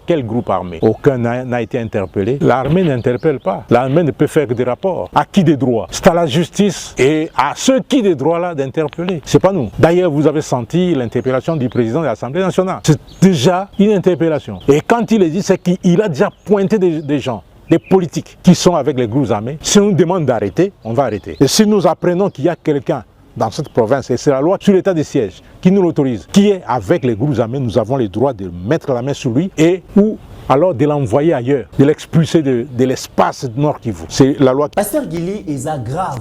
quel groupe armé. Aucun n'a été interpellé. L'armée n'interpelle pas. L'armée ne peut faire que des rapports. À qui des droits? C'est à la justice et à ceux qui des droits-là d'interpeller. C'est pas nous. D'ailleurs, vous avez senti l'interpellation du président de l'Assemblée nationale. C'est déjà une interpellation. Et quand il le dit, c'est qu'il a déjà pointé des gens, des politiques qui sont avec les groupes armés. Si on nous demande d'arrêter, on va arrêter. Et si nous apprenons qu'il y a quelqu'un dans cette province, et c'est la loi sur l'état des sièges qui nous l'autorise, qui est avec les groupes armés, nous avons le droit de mettre la main sur lui et ou alors de l'envoyer ailleurs, de l'expulser de l'espace Nord Kivu. C'est la loi. Pasteur Guili, est grave.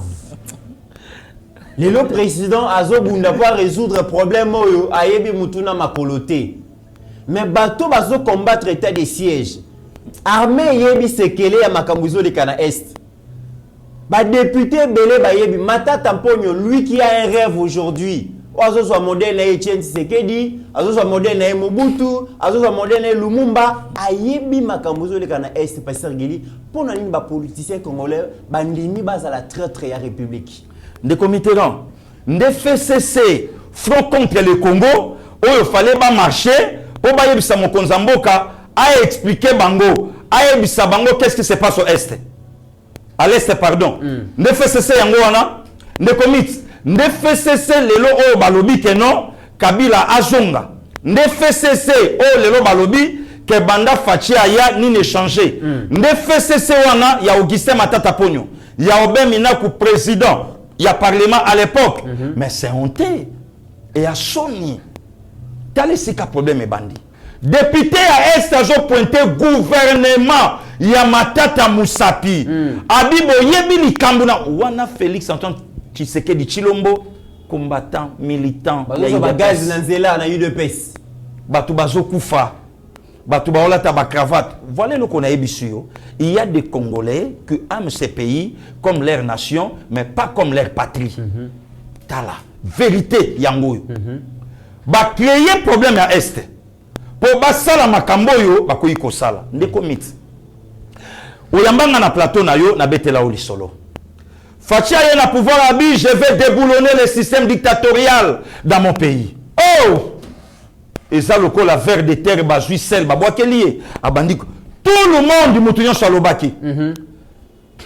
Le président Azobunda va résoudre le problème à Yebi Mutuna Makolote. Mais bateau bazo combattre l'état des sièges. Armée Yebi Sekele à Makambuzo de Kana Est. Bah député Belé Bayebi Mata Tamponyo, lui qui a un rêve aujourd'hui. Azo soit modèle na Etienne Tshisekedi, azo soit modèle na Mobutu, azo soit modèle na Lumumba, Ayebi Makambuzo de Kana Est Pasteur Guili pour na ligne ba politicien congolais bandimi basa la traître ya République. De comité non. De FCC front contre le Congo, où il fallait pas marcher pour bayebisa mokonza mboka a expliquer bango, a yebisa bango qu'est-ce qui se passe au Est. À l'Est, pardon. Ne FCC yango wana, ne comité, ne FCC lelo o balobi ke non, Kabila azonga. Ne FCC o lelo balobi ke banda fachi aya ni ne changer. Ne FCC wana ya Augustin Matata Ponyo, ya Obemina ku président, ya parlement à l'époque. Mais c'est honteux. Et à Sony, t'as laissé qu'un problème est bandit. Député à Est, a pointé gouvernement. Yamatata Moussapi. Abibo Yebili Kambuna. Wana Félix Antoine Tshisekedi Chilombo. Combattant, militant. Bagaz Nanzela na UDPS. Batu bazo kufa. Batu baola taba cravate. Voilà le qu'on a ébissuyo. Il y a des Congolais qui aiment ces pays comme leur nation, mais pas comme leur patrie. Tala. Vérité, Yangoyo. Ba créer problème à Est. Pour basala makamboyo, ba koyi kosala. Ndeko mit. Oyambanga na plateau na yo, na betela oli solo. Fatia y na pouvoir abi, je vais déboulonner le système dictatorial dans mon pays. Oh! Et ça le la vers de terre, ba juissel, ba boa lié. Abandi. Tout le monde du Moutounion Salobaki. Même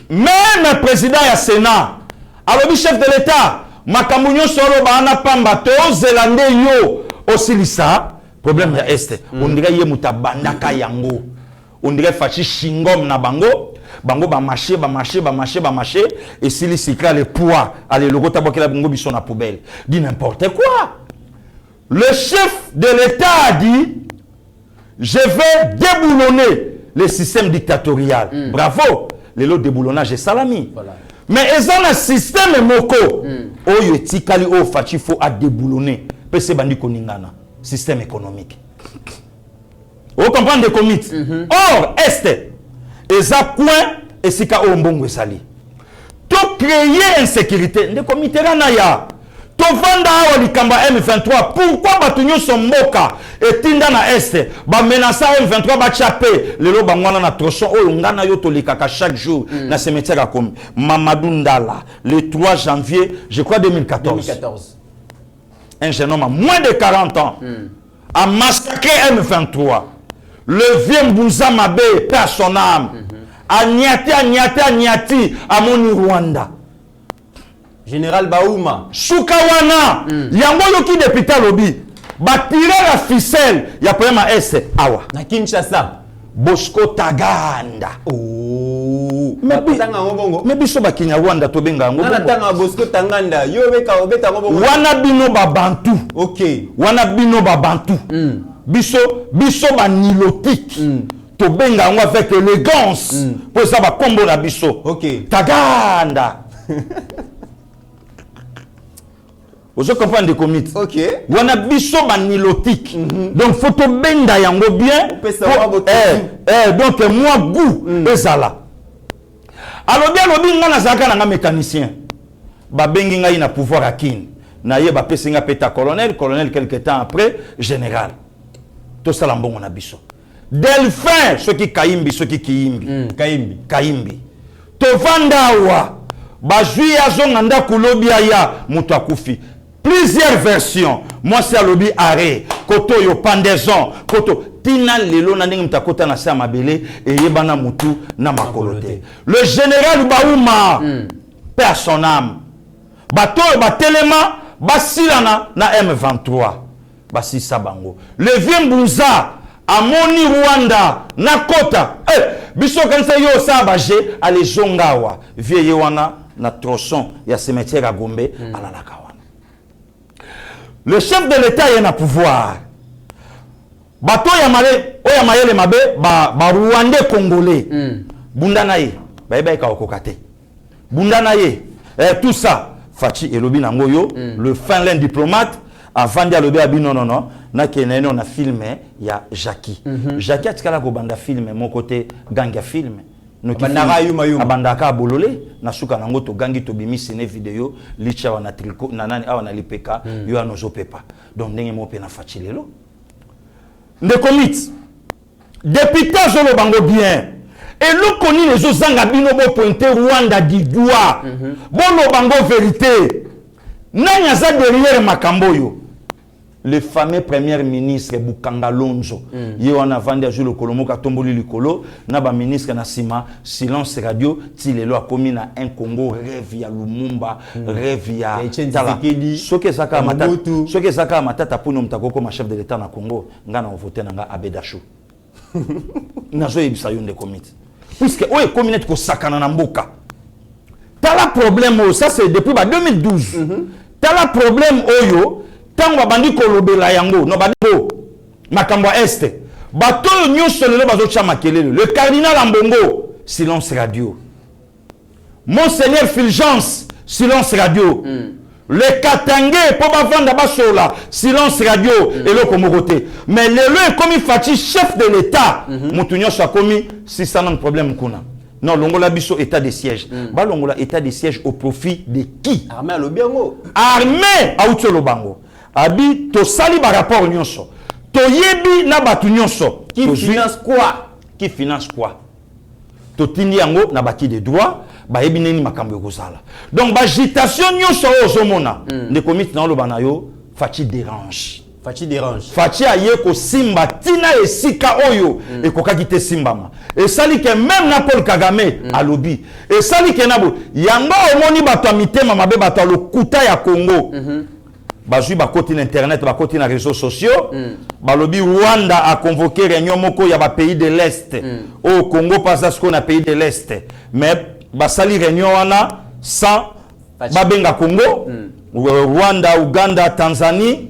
le président et le Sénat. Alors le chef de l'État, Makamounion Solo ba ana pamba to Zélandais yo aussi lisa. Problème ya Est. On dirait y mutabandaka yango. On dirait fachi shingom na bango. Bango ba marché. Et si les secrets le poids, allez le gota bokela bango bison na poubelle. Dit n'importe quoi. Le chef de l'État a dit, je vais déboulonner le système dictatorial. Bravo. Le lot déboulonnage est salami. Voilà. Mais ils ont un système moko. Oyo etikali o fachi faut à déboulonner. Pese bandi koningana. Système économique. Vous comprenez des comités. Or, Est, Eza coin et Sika Ombongo Sali. To créer insécurité, des comités Ranaya. To vanda awa likamba M23. Pourquoi Batunyo son moka et Tinda na Est, ba menaça M23 ba chapé, le lo bangwana na trochon, oh ngana yo to likaka chaque jour na cimetière comme Mamadou Ndala, le 3 janvier, je crois 2014. Un jeune homme à moins de 40 ans a massacré M23. Le vieux Mbouza Mabé perd son âme. A Niati, à Moni Rwanda. Général Baouma. Soukawana. Yango qui député lobby. Ba tirer la ficelle. Ya problème à S. Awa. Na Kinshasa. Bosco Taganda. Oh. Mais biso ba Kinyarwanda to benga ngo. Na tanga Bosco Taganda. Yo beka obeta ngo. Wana bino ba Bantu. OK. Wana bino ba Bantu. Biso ba nilotique. To benga ngo avec élégance. Pour ça ba kombo na biso. OK. Taganda. Vous comprenez des comités. OK. On a biso manilotique. Donc faut to benda yango bien. Donc moi goût ezala. Alors bien lobi ngana zaka na mécanicien. Ba bengi ngai na pouvoir akine. Na ye ba pesinga peta colonel quelque temps après général. Tout ça lambongo na biso. Delphin ceux qui kaimbi ceux qui kiimbi. Kaimbi. To vandawa ba jui azonganda kulobia ya mutu akufi. Plusieurs versions. Moi, c'est à l'obi arrêt. Koto yo pendaison. Koto. Tina lelo na ndenge mtakota na sa mabele. Et yebana mutu na makolote. Le général Baouma. Père son âme. Bato batelema. Basilana na M23. Basisa bango. Le vieux Mbunza. Amoni Rwanda. Nakota. Biso kansa yo sa baje. Ale zongawa. Vieux wana na tronçon. Ya cimetière à Gombe. Alalakawa. Le chef de l'État est en pouvoir. Bato yamale le mabe ba Rwandais congolais. Bundana ye ba ka okokate. Bundana ye tout ça Fachi elobi nango yo le Finlande diplomate avant de lobi abi non na kenene on a filmé ya Jackie. Jackie atikala ko banda filmé mon côté ganga film. Abandaka bolole na suka nango to gangi to bimisi ne video licha wana triko na nani awana lipeka yo anozo pepa donc ndenge mo pe na fachilelo nde commit député zolo bango bien et nous koni les ozanga bino bo pointer Rwanda di doigt bono bango vérité nanya za derrière makambo yo le fameux premier ministre Bukanga Lonzo ye wana vandi azu le kolomoka tomboli likolo na ba ministre na sima silence radio ti lelo akomi na un Congo rêve ya Lumumba rêve ya tala soke saka matata pono mtakoko ma chef de l'état na Congo ngana voter nga Abedachou nazo yebisa yonde comité puisque oye communauté ko sakana na mboka tala problème ça c'est depuis 2012 tala problème oyo tango bandi kolobela yango no bandi makambo este bato nyonso lelo bazocha makelele le cardinal Ambongo silence radio Monseigneur Fulgence silence radio le Katangé po bavanda basola silence radio eloko mokote mais lelo comme Fachi chef de l'état mutu nyonso akomi si ça non problème kuna. Non, l'ongola biso état de siège. Ba l'ongola état de siège au profit de qui? Armée alobiango. Armée a utolo bango. Abi to sali ba rapport nyonso. To yebi na batu nyonso. Qui finance quoi? Qui finance quoi? To tindi yango na baki de droit, ba yebi neni makambo ekozala. Donc ba agitation nyonso ozomona. Ne komite na lo banayo Fachi dérange. Fachi aye ko simba tina esika oyo ekokaki te simbama. Et sali ke même na Paul Kagame alobi. Et sali ke nabo yango omoni bato amitema mabe bato lokuta ya Congo. Bazui ba côté internet ba côté na réseaux sociaux. Balobi Rwanda a convoqué réunion moko ya ba pays de l'Est. Au Congo pas ce qu'on a pays de l'Est. Mais ba sali réunion wana sans ba benga Congo, Rwanda, Uganda, Tanzanie.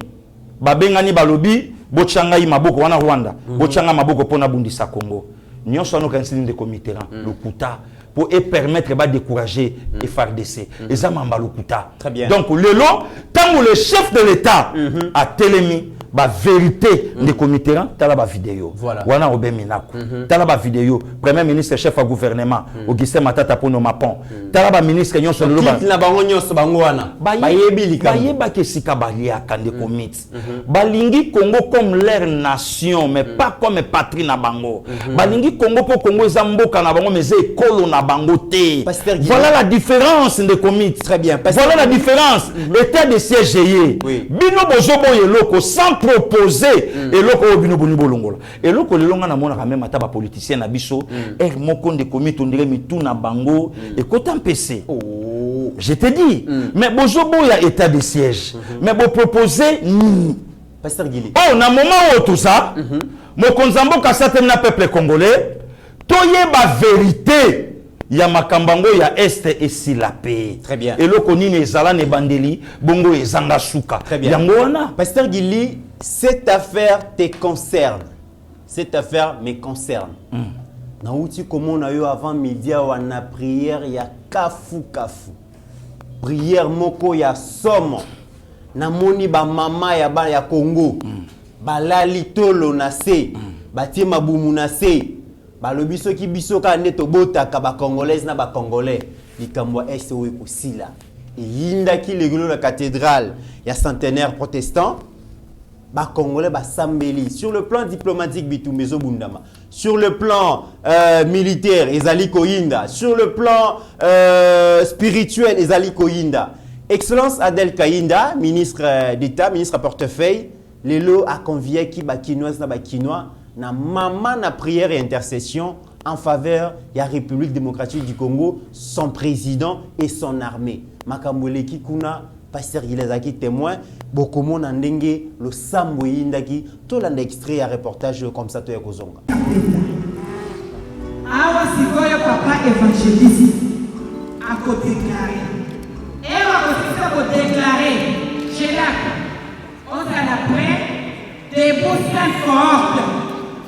Babengani balobi bochanga maboko wana Rwanda bochanga maboko pona bundisa Congo nyonso no kansini de comité le kuta pour permettre ba décourager FARDC et mamba le kuta. Donc lelo tant le chef de l'état a télémi ba vérité de comité tala ba vidéo wana obe minako tala ba vidéo premier ministre chef à gouvernement Augustin Matata pono mapon tala ba ministre nyonso lelo ba na bango nyonso bango wana bayebili ke sika balia kande comité balingi Congo comme leur nation mais pas comme patrie na bango balingi Congo pour Congo za mboka na bango mais ekolo na bango te. Voilà la différence de comité. Très bien. Voilà la différence. État de siège bino bozobo yeloko sans proposer eloko bino boni bolongola eloko lelonga na mona même ata ba politicien na biso moko de comité on dirait mitu na bango et kotam PC. Je te dis mais bozobo ya état de siège mais bo proposer Pasteur Guili. Oh, na moment où tout ça, Mokonzambo Kassatem na peuple congolais, toye ba vérité. Ya makambango ya este et silapé. Très bien. Et lokoni ne zala ne bandeli, bongo e zanga suka. Très bien. Yangoana. Pasteur Guili, cette affaire te concerne. Cette affaire me concerne. Na outi comment on a eu avant midi on a prière ya kafu. Prière moko ya somo. Na moni ba mama ya Congo. Ba lalitolo na se. Ba tie mabumu na se. Balobi soki biso ka neto botaka ba congolaise na ba congolais likambo est o ekosila e yinda ki legolo la cathédrale ya centenaire protestant ba congolais ba sambeli sur le plan diplomatique bitumbezo bundama sur le plan militaire ezali koyinda sur le plan spirituel ezali koyinda. Excellence Adel Kayinda, ministre d'État, ministre à portefeuille, lelo a convié ki ba kinoise na ba kinois na maman na prière et intercession en faveur de la République démocratique du Congo, son président et son armée. Makambole Kikuna, pasteur Gilazaki témoin, beaucoup de monde ndenge le sambo yindaki, tout l'un extrait à reportage comme ça to yakozonga. Awa sikoyo papa évangéliste a déclaré. Et on a déclaré chez la on a prêt des bourses fortes.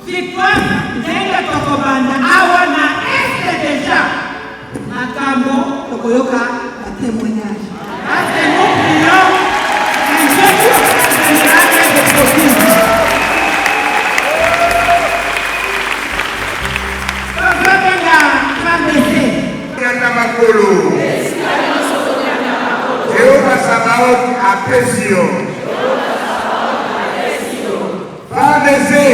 Victoire, Nenga Tokobanda, Awana, est déjà Makamo, Tokoyoka, la témoignage. C'est mon client, un jeu de possible. Makolo. Jehovah Sabaoth apprécio. Fardese.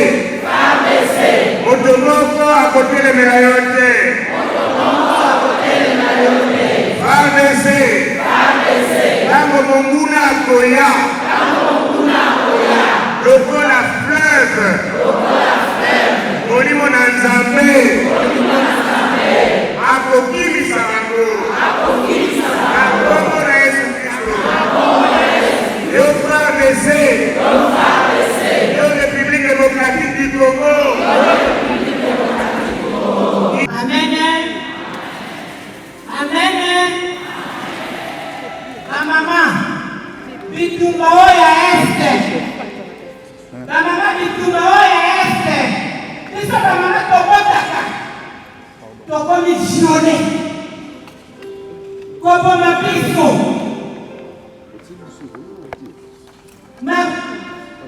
Otomoko à côté les médaillotés. Fardese. Tango Monguna Koya. Loko la fleuve. Molimo na Nzambe. Apokimi Sabango. Na Kongo na Yesu Kristo. Yo Fardese. Yo République démocratique du Congo. Amen. Amen. La maman, bitumba oya este. La maman bitumba oya este. Biso la maman tokotaka. Tokomissione. Kopo mapiso. Na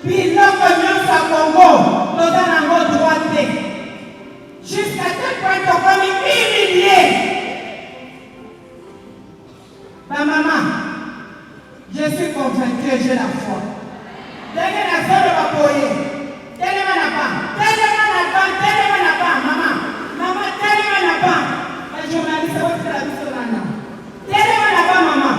biloko nyonso ya Congo, toza nango droite. Jusqu'à tel point qu'on est humilié. Ma maman, je suis convaincue et j'ai la foi. Dès la soeur de ma poye, tellement n'a pas, maman, tellement n'a pas. La journaliste, vous faites la mission là. Tellement n'a pas, maman.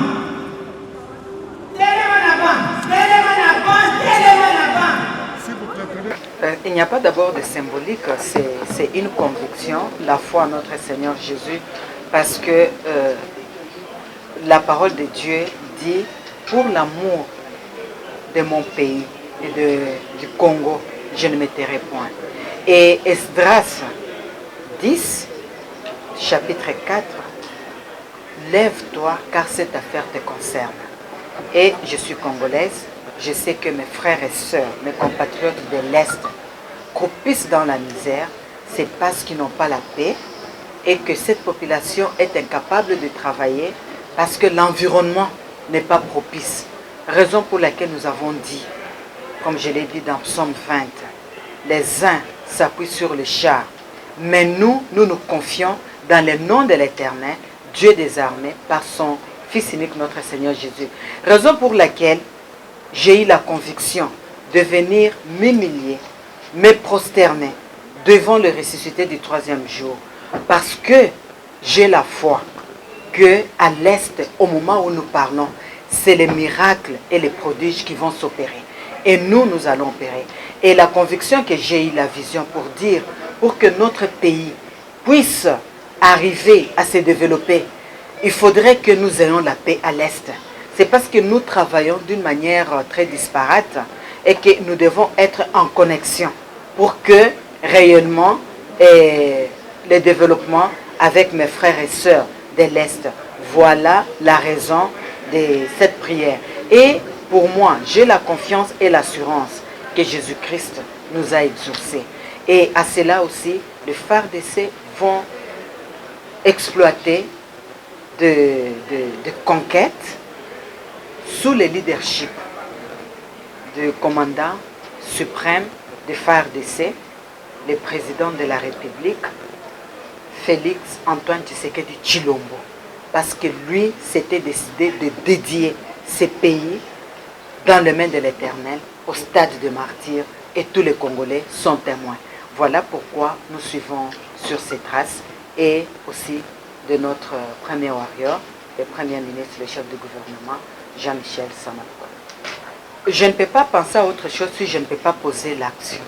Il n'y a pas d'abord de symbolique, c'est une conviction, la foi en notre Seigneur Jésus, parce que la parole de Dieu dit, pour l'amour de mon pays et du Congo, je ne me tairai point. Et Esdras 10, chapitre 4, lève-toi car cette affaire te concerne. Et je suis congolaise, je sais que mes frères et sœurs, mes compatriotes de l'Est, croupissent dans la misère, c'est parce qu'ils n'ont pas la paix et que cette population est incapable de travailler parce que l'environnement n'est pas propice. Raison pour laquelle nous avons dit, comme je l'ai dit dans Psaume 20, les uns s'appuient sur le char, mais nous nous confions dans le nom de l'Éternel, Dieu des armées, par son Fils unique, notre Seigneur Jésus. Raison pour laquelle j'ai eu la conviction de venir m'humilier, me prosterner devant le ressuscité du 3e jour. Parce que j'ai la foi qu'à l'Est, au moment où nous parlons, c'est les miracles et les prodiges qui vont s'opérer. Et nous allons opérer. Et la conviction que j'ai eu la vision pour dire, pour que notre pays puisse arriver à se développer, il faudrait que nous ayons la paix à l'Est. C'est parce que nous travaillons d'une manière très disparate et que nous devons être en connexion pour que rayonnement et le développement avec mes frères et sœurs de l'Est. Voilà la raison de cette prière. Et pour moi, j'ai la confiance et l'assurance que Jésus-Christ nous a exaucés. Et à cela aussi, les FARDC vont exploiter de conquêtes sous le leadership du commandant suprême de FARDC, le président de la République, Félix Antoine Tshisekedi Tshilombo, parce que lui s'était décidé de dédier ces pays dans les mains de l'Éternel, au stade de martyr, et tous les Congolais sont témoins. Voilà pourquoi nous suivons sur ces traces, et aussi de notre premier warrior, le Premier ministre, le chef du gouvernement, Jean-Michel Sama-Lukonde. Je ne peux pas penser à autre chose si je ne peux pas poser l'action.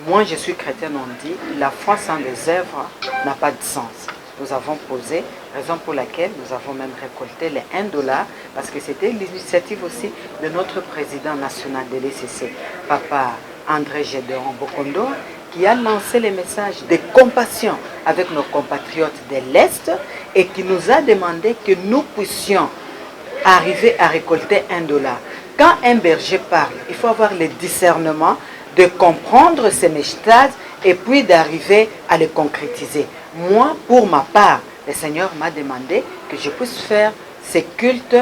Moi, je suis chrétien, on dit, la foi sans les œuvres n'a pas de sens. Nous avons posé, raison pour laquelle nous avons même récolté les $1, parce que c'était l'initiative aussi de notre président national de l'ECC, Papa André Gédéon Bokondo, qui a lancé les messages de compassion avec nos compatriotes de l'Est et qui nous a demandé que nous puissions arriver à récolter $1. Quand un berger parle, il faut avoir le discernement de comprendre ces messages et puis d'arriver à les concrétiser. Moi, pour ma part, le Seigneur m'a demandé que je puisse faire ces cultes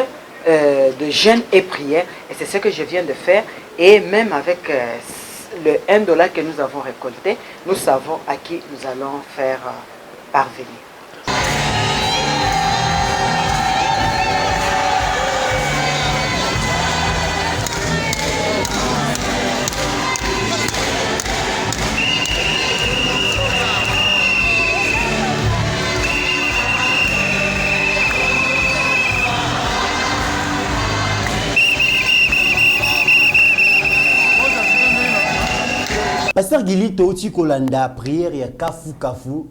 de jeûne et prière, et c'est ce que je viens de faire. Et même avec le $1 que nous avons récolté, nous savons à qui nous allons faire parvenir. Pasteur Gili Touti Kolanda, prière ya Kafu Kafu,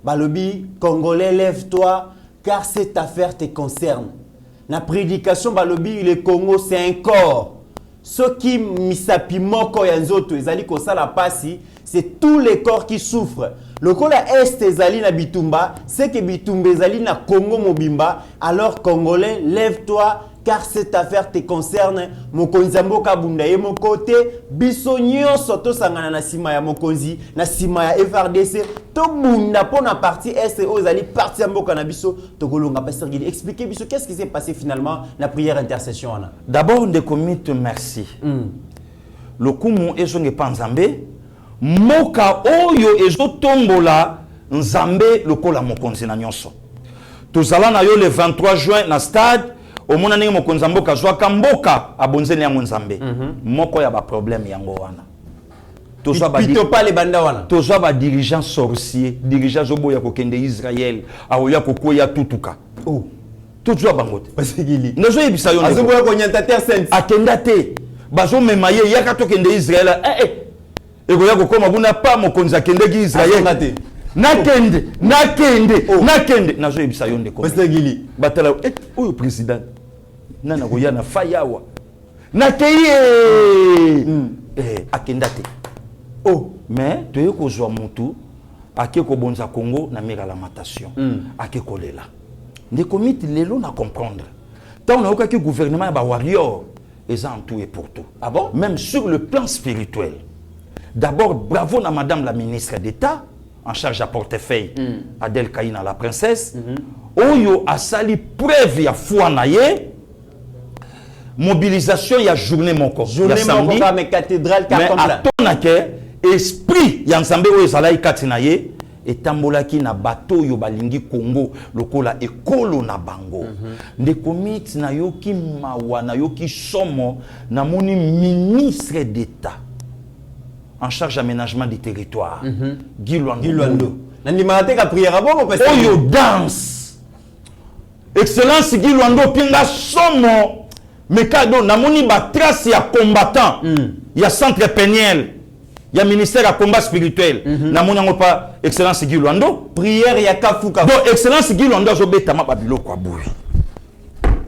Balobi, Congolais, lève-toi, car cette affaire te concerne. La prédication, Balobi, le Congo, c'est un corps. Ce qui misapi moko ya nzoto, ezali kosala pasi, c'est tous les corps qui souffrent. Le Kola Est ezali na Bitumba, c'est que Bitumba ezali na Congo Mobimba. Alors Congolais, lève-toi, car cette affaire te concerne. Mokonzi mboka bunda ye mon côté, biso nyonso to sangana na sima ya mokonzi, na sima ya FRDC, to bunda pour na partie Est ozali partie mboka na biso, to kolonga. Pasteur Gili, expliquez biso qu'est-ce qui s'est passé finalement la prière intercession. D'abord de commit merci. Le kumu ezonge panzambe, moka oyo ezotombola nzambe lokola mokonzi na nyonso. Tozala na yo le 23 juin na stade. Au monde ndenge mokonzi mboka zwaka mboka abonzeni ya nzambe moko ya ba problème yango wana tozwa ba dirigeant sorcier dirigeant zobo ya kokende Israël aoya kokoya tutuka tozwa bangote Pasegili nazo yebisa yo azobo ya konyanta terre sainte akenda te bazo memaye yaka tokende Israël ekoya kokoma buna pa mokonzi akende ki Israël nakende nazo yebisa yo ndeko Pasegili batala oyo président nana koya na fayawa nakeye akenda te mais toye kozwa mutu ake kobonza Congo na mira lamentation ake kolela ndeko miti lelo na comprendre tant on a aucun gouvernement ya ba warrior eza en tout et pour tout. Ah bon? Même sur le plan spirituel. D'abord bravo à madame la ministre d'État en charge à portefeuille Adèle Kaina la princesse oyo asali preuve ya foi na ye mobilisation ya journée moko ya samedi mais cathédrale mais atonake esprit ya nzambe oyo ezalaki kati na ye etambolaki na bato oyo balingi Congo lokola ekolo na bango ndeko miti na yoki mawa na yoki somo na moni ministre d'État en charge d'aménagement du territoire. Guy Luando. Oyo danse. Excellence Guy Luando pinga somo. Mekado namoni ba trace ya combattant. Ya centre péniel. Ya ministère à combat spirituel. Namoni ngo pa Excellence Guy Luando. Prière ya kafuka. Donc Excellence Guy Luando zo betama babilo kwa boui.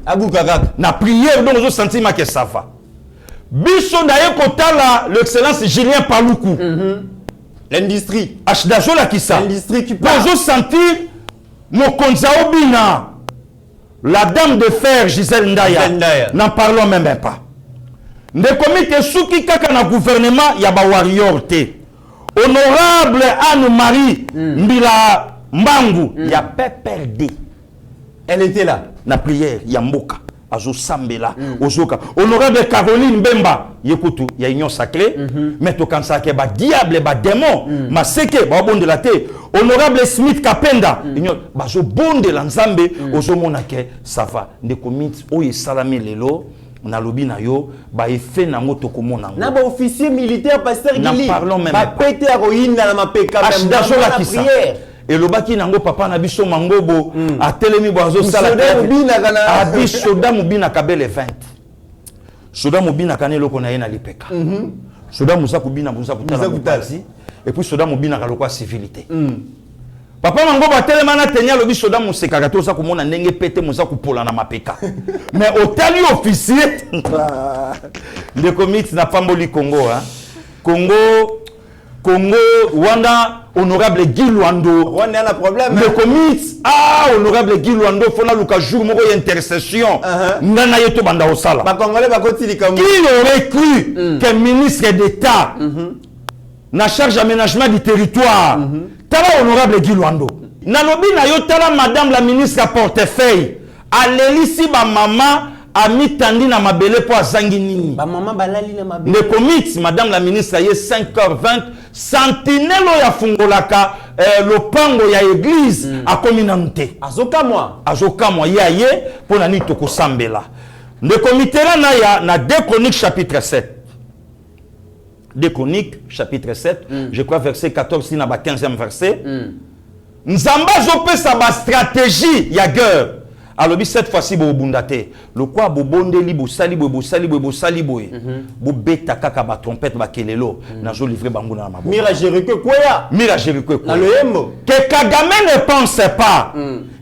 Abu Kakak. Na prière donc zo sentiment que ça va. biso d'ailleurs kotala l'excellence Julien Paluku. L'industrie. Ashdazo la kisa. L'industrie qui parle. Bozo sentir Mokonza Obina. La dame de fer Gisèle Ndaya. N'en parlons même pas. Ne comité souki kaka na gouvernement ya ba warrior te. Honorable Anne-Marie Mbila Mbangu ya PPRD. Elle était là. Na prière ya mboka. Azo Sambela, Ozoka. Honorable Caroline Bemba, Yekutu, il y a union sacrée, mais to kansa ke ba diable, ba démon, ma seke, ba bon de la terre. Honorable Smith Kapenda, ba zo bon de l'ensemble, Ozo monake, ça va. Ne commit, oye salami lelo, na lobi na yo, ba effet na moto komo na. Na ba officier militaire, pasteur Gili. N'en parlons même pas. Ba pété héroïne na ma peka même. La prière. Et le baki nango papa na biso mangobo a telemi boazo sala a bi soda mubina kabele 20 soda mubina kanelo kona yena lipeka soda musa kubina musa kutala mutasi et puis soda mubina kalokwa civilité papa mangobo a telema na tenya lobi soda museka kato sa kumona ndenge pete musa kupola na mapeka mais otali officier le comité na pamboli Congo Congo, Rwanda, honorable Guy Luando. Rwanda a un problème. Le comité, honorable Guy Luando, il faut que jour une intercession. Nana yeto banda osala. Ba Congolais ba kotili comme. Qui aurait cru qu'un ministre d'État na charge d'aménagement du territoire, tala honorable Guy Luando. Nalobi na yo tala madame la ministre à portefeuille. Alelisi ba maman Ami tandi na mabele po azangi nini. Ba maman balali na mabele. Le commit madame la ministre aye 5h20 sentinelle ya fungolaka lopango ya église akomi na nte. Azoka moi yaye pona ni toko sambela. Le comité là na 2 Chroniques chapitre 7. 2 Chroniques chapitre 7, je crois verset 14 na ba 15e verset. Nzamba zopesa ba stratégie ya guerre. Alors, cette fois-ci, vous bundate. Le quoi, vous bondeli, vous sali, vous sali, vous sali, vous bêta kaka ba trompette ba kelelo. Nazo livré banguna na maboko. Mira Jericho quoi? Mira Jericho quoi? Na le yembo. Que Kagame ne pense pas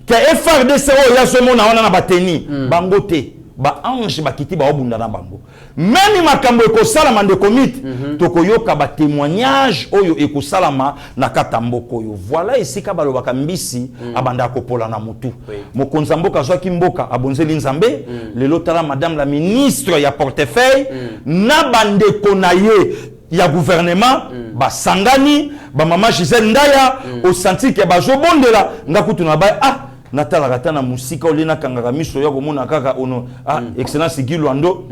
que FRDC o ya zo mona wana na bateni bangote. Ba ange ba kiti ba obunda na bango. Même makambo ekosalama de commit tokoyoka ba témoignage oyo ekosalama na katamboko yo. Voilà ici ka balobaka mbisi abanda kopola na mutu. Mokonza mboka zwaki mboka abonzeli nzambe lelo tala madame la ministre ya portefeuille na bande konaye ya gouvernement ba sangani ba mama Gisèle Ndaya au senti que ba zobondela ngakutu na ba natala katana musika olena kangaka miso ya komona kaka ono excellence Guy Luando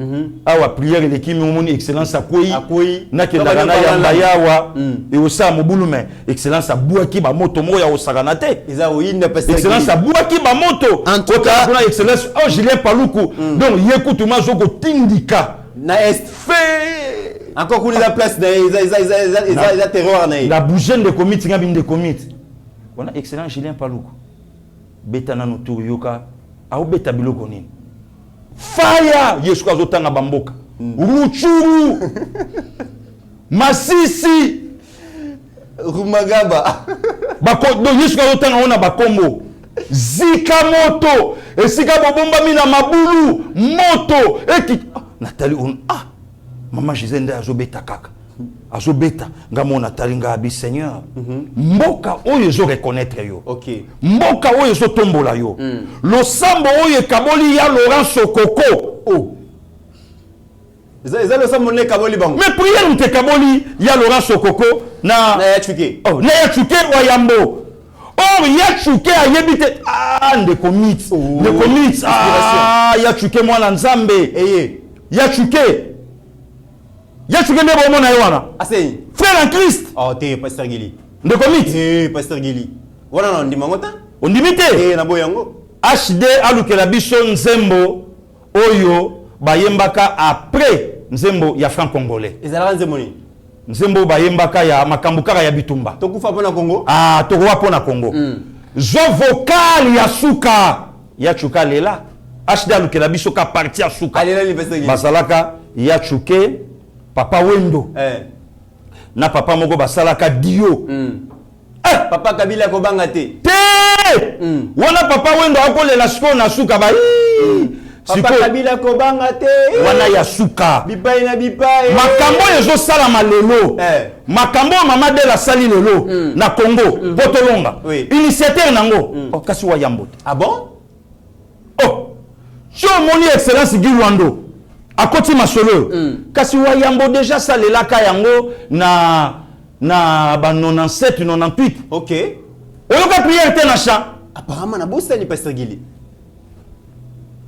awa prière de kimi omoni excellence akoyi nakendaka na yamba yawa et osa mobulume excellence abuaki ba moto moko ya osakana te excellence abuaki ba moto en tout cas excellence Julien Paluku donc yekutu mazoko tindika na est fait encore qu'on la place ils terreur na la bougenne de comité ngabinde de comité voilà excellence Julien Paluku betana no yoka au beta biloko nini fire yesu azotanga bamboka ruchuru masisi rumagaba bako do yesu azotanga ona bakombo zika moto esika bobomba mina mabulu moto eki Nathalie on mama Gisèle Ndaya azobeta kaka azobeta ngamona talinga abi Seigneur mboka oyo zo reconnaître yo mboka oyo zo tombola yo lo sambo oyo kaboli ya Laurent Sokoko Eza le sambo ne kaboli bango mais prière nte kaboli ya Laurent Sokoko na ya chuke na ya chuke wa yambo or ya chuke ayebite ndeko mit ya chuke mwana nzambe ya chuke Yachouke ne bon mona yowana. Asei. Frère en Christ. Oh te pasteur Gili. De commit. Pasteur Gili. Wana na ndimangota. On dimité. Na boyango. HD alukela biso nzembo oyo bayembaka après nzembo ya franc congolais. Ezala nzembo ni. Nzembo bayembaka ya makambukaka ya bitumba. Tokufa pona Congo. Tokufa pona Congo. Zo vocal ya suka. Yachuka lela. HD alukela biso ka parti ya suka. Alela ni pasteur Gili. Basalaka yachuke Papa Wendo. Na papa moko basalaka dio. Papa Kabila kobanga te. Wana papa Wendo akolela siko na suka ba. Papa Kabila kobanga te. Wana ya suka. Bipai na bipai. Makambo yezo sala malelo. Makambo mama de la sali lelo na Congo. Botolonga. Initiateur nango. Oh kasi wa yambo. Ah bon? Oh. Jo moni excellence Guy Luando. Akoti masolo. Kasi wa yambo déjà salela ka yango na ba 97 98. OK. Oyoka prière te na cha. Apparemment na bossa ni Pasteur Gili.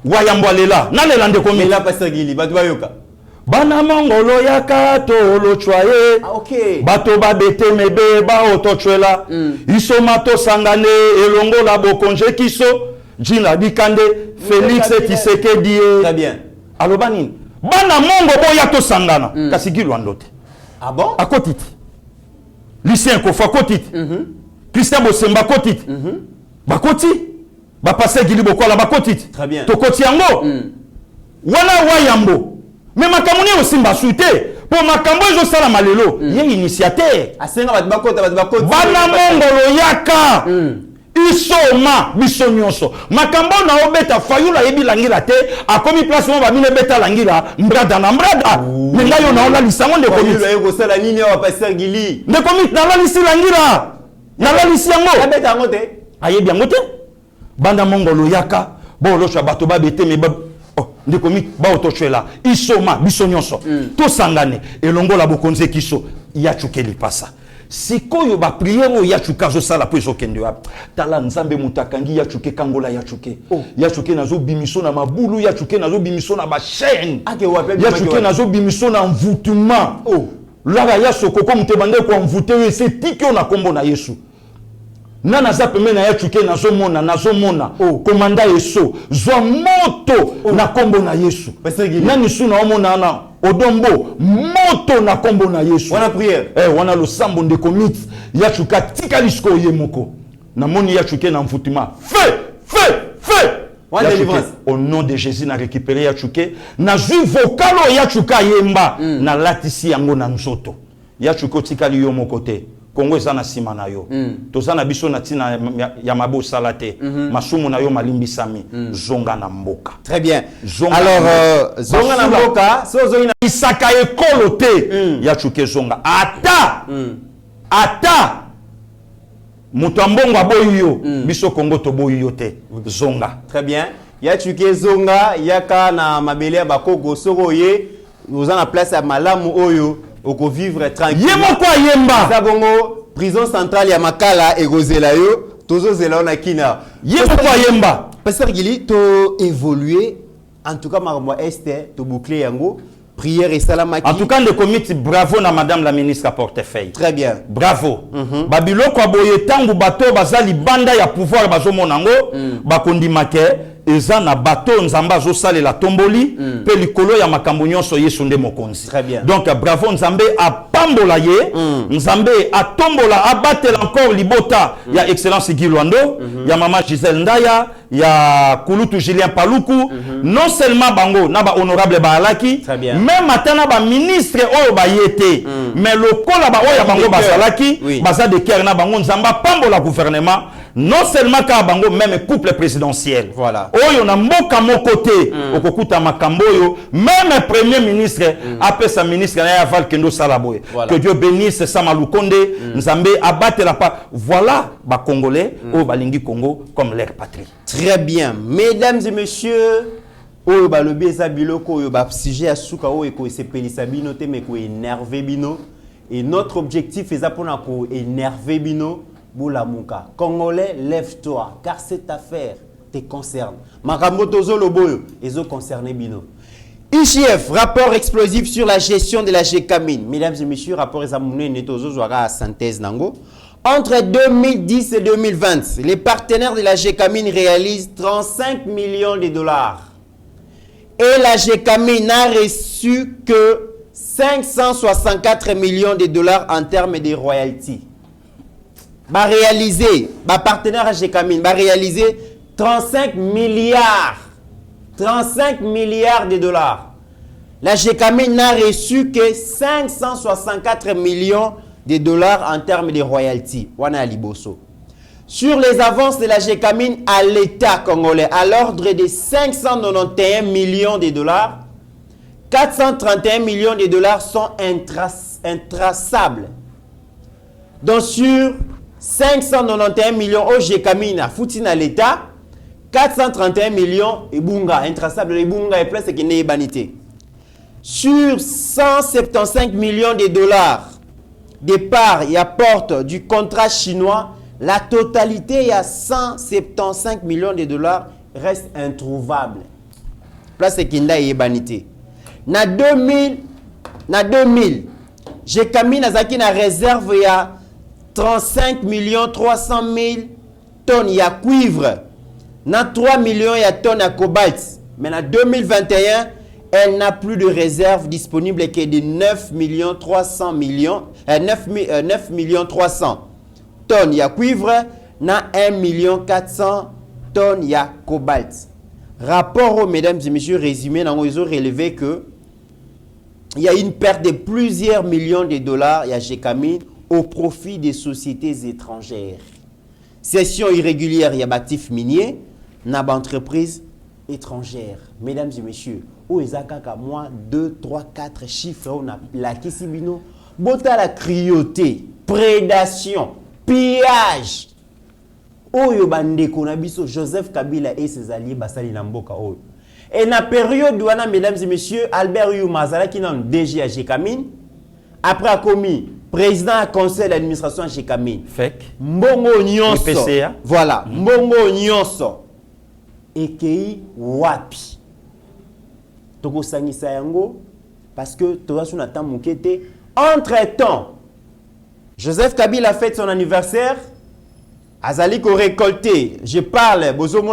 Wa yambo alela. Na lela ndeko mi. La Pasteur Gili batu bayoka. Bana mongolo ya kato lo chwaye. Ah OK. Bato ba bete mebe ba otochwela. Iso mato sangane elongo la bokonje kiso. Jina Bikande Félix Tshisekedi. Très bien. Alobani. Bana mongo boya to sangana. Kasi Guy Luando te. Ah bon? Akotiti. Lucien Kofa kotiti. Christian Bosemba kotiti. Bakoti. Ba passer Gili Bokola bakotiti. Très bien. To koti yango. Wana wayambo. Mais makamoni osimba suite. Pour makambo ezo sala malelo. Ye initiateur. Asenga bat bakota bat bakoti. Bana mongolo yaka. Isoma biso nyonso. Makambo na obeta fayula yebi langira te. Akomi place mo ba mine beta langira. Mbrada na mbrada. Menga yo na ola lisango de komi. Fayula yeko sala nini wa Pasteur Gili. De komi na la lisi langira. Na la lisi yango. Ya beta yango te. Ayebi yango te. Banda mongolo yaka. Bo lo cha bato ba bete me ba. Oh, de komi ba otochela. Isoma biso nyonso. To sangane elongola bokonze kiso ya chukeli pasa. Sikoyo ba prière o ya chuka zo sala po ezokende wa. Tala nzambe mutakangi ya chuke kangola ya chuke. Ya chuke nazo bimiso na mabulu ya chuke nazo bimiso na ba chaîne. Ya chuke nazo bimiso na envoûtement. Lara ya sokoko mutebande ko envoûter c'est tikyo na kombo na Yesu. Nana za peme na ya chuke nazo mona komanda Yesu zo moto na kombo na Yesu. Nani suna omona na odombo moto na kombo na Yesu. Wana prière. Wana lo sambo de komit ya chuka tika lisko yemoko. Na moni ya chuke na envoûtement. Feu. Au nom de Jésus na récupérer ya chuke na zu vocalo ya chuka yemba na latisi yango na nzoto. Ya chuko tika li yomoko te. Congo ezana sima na yo. Tozana biso na tina ya mabo salate. Masumu na yo malimbisami. Zonga na mboka. Très bien. Alors zonga na mboka, so zonga isaka ekolo te. Ya chuke zonga. Ata. Mutambongo aboyi yo. Biso Congo to boyi yo te. Zonga. Très bien. Ya chuke zonga, yaka na mabele bakoko soko ye. Ozana place ya malamu oyo. Oko vivre tranquille. Yemoko yemba. Zabongo prison centrale ya Makala egozela yo, tozo zela na kina. Yemoko yemba. Pasteur Gili to évoluer en tout cas marmo este to boucler yango. Prière et salamaki. En tout cas, le comité, bravo na madame la ministre à portefeuille. Très bien. Bravo. Babiloko aboye tangu bato bazali banda ya pouvoir bazo monango, bakondi make eza na bato nzamba zo sale la tomboli, pe likolo ya makambo nyonso Yesu nde mokonzi. Très bien. Donc bravo nzambe a pambola ye, nzambe a tombola abattel encore libota ya excellence Guy Luando, ya mama Gisèle Ndaya, ya Kulutu Julien Paluku, non seulement bango na ba honorable ba alaki, même matana ba ministre oyo ba yete, mais lokola ba oya bango ba salaki, baza de cœur na bango nzamba pambola gouvernement, non seulement ka bango même couple présidentiel. Voilà. Oyo na mboka mokote, okokuta makambo yo, même premier ministre après sa ministre na Val Kendo Salaboye. Que Dieu bénisse Samalukonde, nzambe abatte la pa. Voilà ba congolais au balingi Congo comme leur patrie. Très bien. Mesdames et messieurs, oyo ba lobi eza biloko oyo ba sujet asuka oyo ko sepelisa bino te mais ko énerver bino et notre objectif est pour ko énerver bino boula muka. Congolais, lève-toi car cette affaire te concerne. Makambo tozo loboyo ezo concerner bino. IGF, rapport explosif sur la gestion de la GECAMIN. Mesdames et messieurs, rapport examiné netozo zoara à synthèse nango. Entre 2010 et 2020, les partenaires de la GECAMIN réalisent 35 millions de dollars. Et la GECAMIN n'a reçu que 564 millions de dollars en termes de royalties. Va réaliser, va partenaire à GECAMIN, va réaliser 35 milliards de dollars. La GECAMIN n'a reçu que 564 millions de dollars en termes de royalties. Wana liboso. sur les avances de la GECAMIN à l'État congolais à l'ordre de 591 millions de dollars, 431 millions de dollars sont intraçables. Donc sur 591 millions au GECAMIN à foutu à l'État, 431 millions et bunga intraçable et bunga et plus qui n'est banité. Sur 175 millions de dollars de parts et apports du contrat chinois, la totalité il y a 175 millions de dollars reste introuvable. Place qui n'est banité. Na 2000 GECAMIN a une réserve il y a 35 300 000 tonnes il y a cuivre. Na 3 millions il y a tonnes à cobalt. Mais en 2021, elle n'a plus de réserve disponible que de 9 300 tonnes il y a cuivre. Na 1 400 tonnes il y a cobalt. Rapport aux mesdames et messieurs résumé, ils ont relevé que il y a une perte de plusieurs millions de dollars il y a GECAMIN au profit des sociétés étrangères. Cession irrégulière il y a actifs miniers, n'a entreprise étrangère. Mesdames et messieurs, où est moi 2, 3, 4 chiffres on a la kisibino, bota la cruauté, prédation, pillage. Oyo bandeko na biso Joseph Kabila et ses alliés basali na mboka oyo. Et na période wana mesdames et messieurs Albert Youmazala qui est DG à GECAMIN après a commis président à conseil d'administration à GECAMIN. Fek. Mbongo nyonso. PCA. Voilà, mbongo nyonso. Ekei wapi. Toko sangisa yango parce que toza suna temps mukete. Entre-temps, Joseph Kabila fête son anniversaire. Azali ko récolté, je parle, bozomo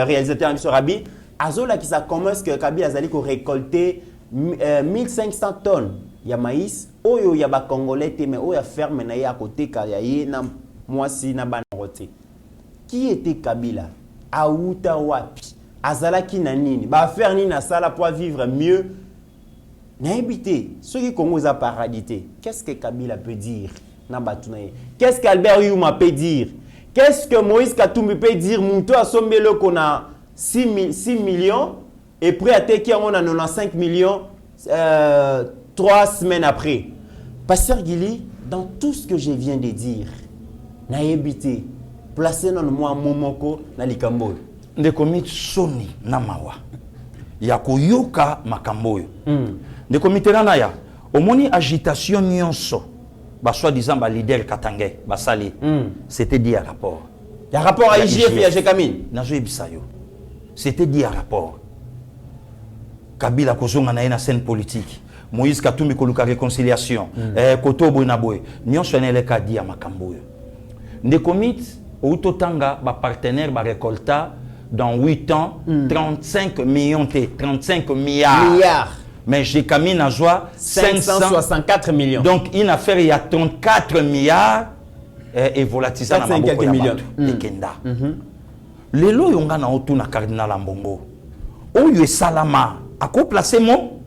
réalisateur Amiso Rabi, Azola qui ça commence que Kabila Azali ko récolté 1500 tonnes ya maïs, oyo ya ba congolais te mais oyo ferme na ya côté kayaye na mwasi na banote. Qui était Kabila? Aouta wapi? Azala ki na nini? Ba faire nini na sala pour vivre mieux? Na habité, ceux qui Congo za paradité. Qu'est-ce que Kabila peut dire? Qu'est-ce qu'Albert Youma peut dire? Qu'est-ce que Moïse Katumbi peut dire? Mouto a sommé le qu'on a 6 millions et prêt à Teki on a 95 millions 3 semaines après. Pasteur Guili, dans tout ce que je viens de dire, n'a habité, placé dans moi Momoko na likambo. De comité soni na mawa. Ya koyoka makambo. De comité na ya. Omoni agitation nyonso. Bah, soi-disant, bah, leader Katangé, bah, Sali, c'était dit à rapport. Il y a rapport à IGF et à GECAMIN. C'était dit à rapport. Kabila Kozonga na une scène politique. Moïse Katumbi Koluka réconciliation. Kotobo Naboy. Nyon Chanel Kadi à Makamboyo. Des comités, au Totanga, bah, partenaire, bah, récolta dans 8 ans, 35 millions, 35 milliards. Mais GECAMIN a joué 564 millions. Donc, une affaire, il y a 34 milliards et volatilisa na maboko ya batu. Ekenda. Lelo yonga na otu na cardinal Ambongo. Oyo salama. Ako placer mon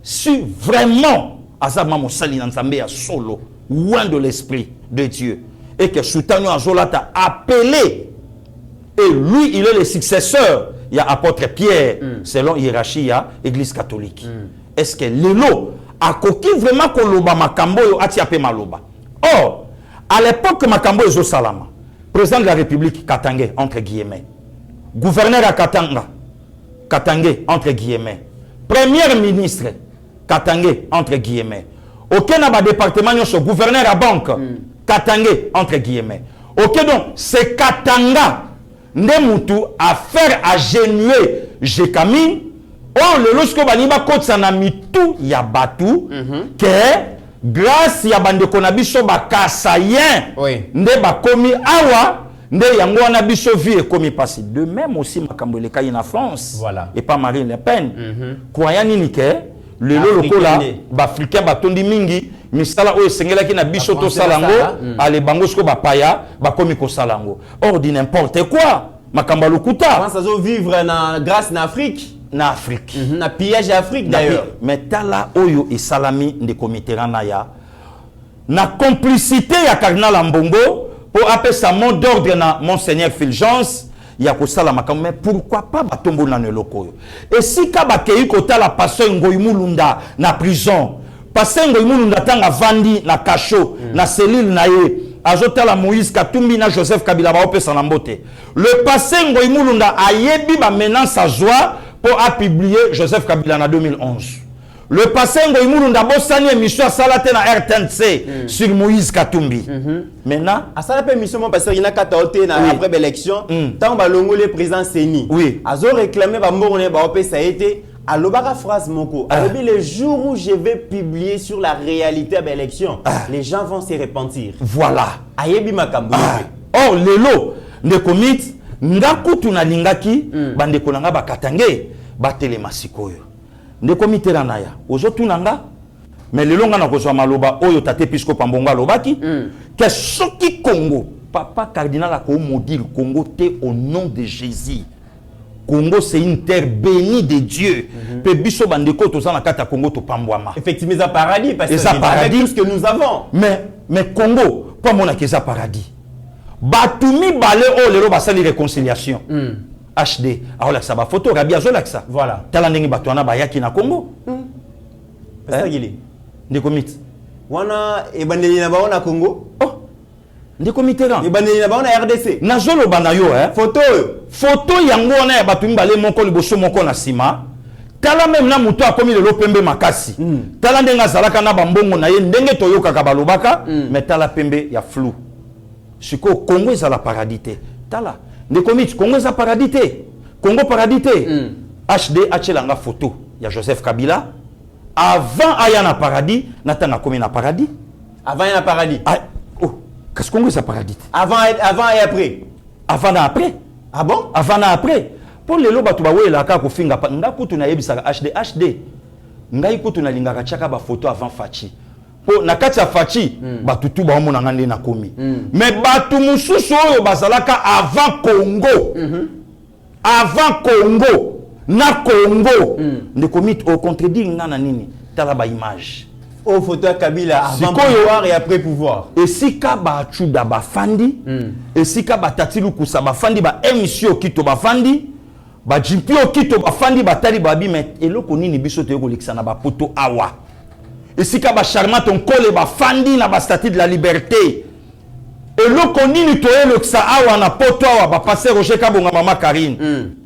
si vraiment azama mosali na nzambe ya solo, loin de l'esprit de Dieu. Et que Soutanio Azola t'a appelé. Et lui, il est le successeur. Il y a apôtre Pierre, selon hiérarchie, il y a église catholique. Est-ce que l'élo a coquille vraiment koloba makambo yo atiapé maloba? Or, à l'époque makambo yo salama, président de la République Katangé entre guillemets, gouverneur à Katangé entre guillemets, premier ministre Katangé entre guillemets, aucun n'a pas département yo gouverneur à banque Katangé entre guillemets. OK donc c'est Katanga Nemutu à faire à genuer GECAMIN. Oh, le lorsque baniba kotsa na mitu ya batu que grâce ya bande konabiso ba kasayen nde ba komi awa nde yango wana biso vie komi passé. De même aussi makambo le kai na France et pas Marine Le Pen. Croyant nini que le lokola ba africain ba tondi mingi misala oyo sengela ki na biso to salango ale bango sko ba paya ba komi ko salango. Or dit n'importe quoi makamba lokuta. France azo vivre na grâce na Afrique. Na Afrique. Na pillage Afrique d'ailleurs. Mais tala oyo et salami de comité ranaya na complicité ya cardinal Ambongo pour appeler sa mot d'ordre na monseigneur Fulgence ya kosala makambo. Mais pourquoi pas batombo na neloko? Et si ka bakei kota la pasteur Ngoyi Mulunda na prison, pasteur Ngoyi Mulunda tanga vandi na cachot na cellule na ye azotala Moïse Katumbi na Joseph Kabila ba opesa na mbote. Le pasteur Ngoyi Mulunda ayebi ba menace à joie pour a publié Joseph Kabila en 2011. Le pasteur Ngoyi Mulunda bosani émission salate na RTNC sur Moïse Katumbi. Maintenant, à ça la émission mon pasteur ina kataote na après l'élection, tant ba longo le président Seni. Oui. Azo réclamer ba mbongone ba opesa été alobaka phrase moko. Alobi le jour où je vais publier sur la réalité de l'élection, les gens vont se repentir. Voilà. Ayebi makambo. Or lelo ne commit ngakutu na lingaki bandeko nanga bakatange batelema sikoyo. Ne komite na ya ozotunanga mais lelo nga na kozwa maloba oyo tate episcope Ambongo alobaki que soki Congo papa cardinal a ko maudire Congo te au nom de Jésus. Congo c'est une terre bénie de Dieu. Pe biso bandeko to na kata Congo to pambwama. Effectivement ça paradis parce que c'est avec tout ce que nous avons. Mais Congo pas mona que ça paradis. Batumi balé o lelo basali réconciliation. HD. Alors là ça va photo Rabi Azolaksa. Voilà. Tala ndenge bato wana bayaki na Congo. Pasteur Gili. Ndeko mit. Wana ebandeli na baona Congo. Oh. Ndeko mitera. Ebandeli na baona RDC. Na zolo bana yo Photo. Photo yango wana ya bato mbale moko liboso moko na sima. Tala même na muto akomi le lopembe makasi. Tala ndenge azalaka na bambongo na ye ndenge toyoka ka balobaka mais tala pembe ya flou. Siko Congo ezala paradis te. Tala ndeko mit Congo ezala paradis te. Congo paradis te. HD achelanga photo ya Joseph Kabila avant aya na paradis natanga komi na paradis. Avant ya na paradis. Oh, qu'est-ce Congo ezala paradis? Avant et après. Avant et après. Ah bon? Avant et après. Pour les loba tuba wela ka ko finga pa nga kutu na yebisaka HD ngai kutu na lingaka chaka ba photo avant Fachi po na kati ya Fachi batutu ba mona ngande na komi mais batu mususu oyo bazalaka avant Congo na Congo ne commit au contredire ngana nini tala ba image au photo Kabila avant pouvoir et après pouvoir. Et si ka ba chuda ba fandi et si ka ba tatilu kusa ba fandi ba émission kito ba fandi ba jimpio kito ba fandi ba tali ba bi mais eloko nini biso te ko lekisa na ba poto awa. Et si ka ba charmant ton kole ba fandi na ba statue de la liberté. Eloko nini to lekisa awa na poto awa ba passer Roger Kabonga mama Karine.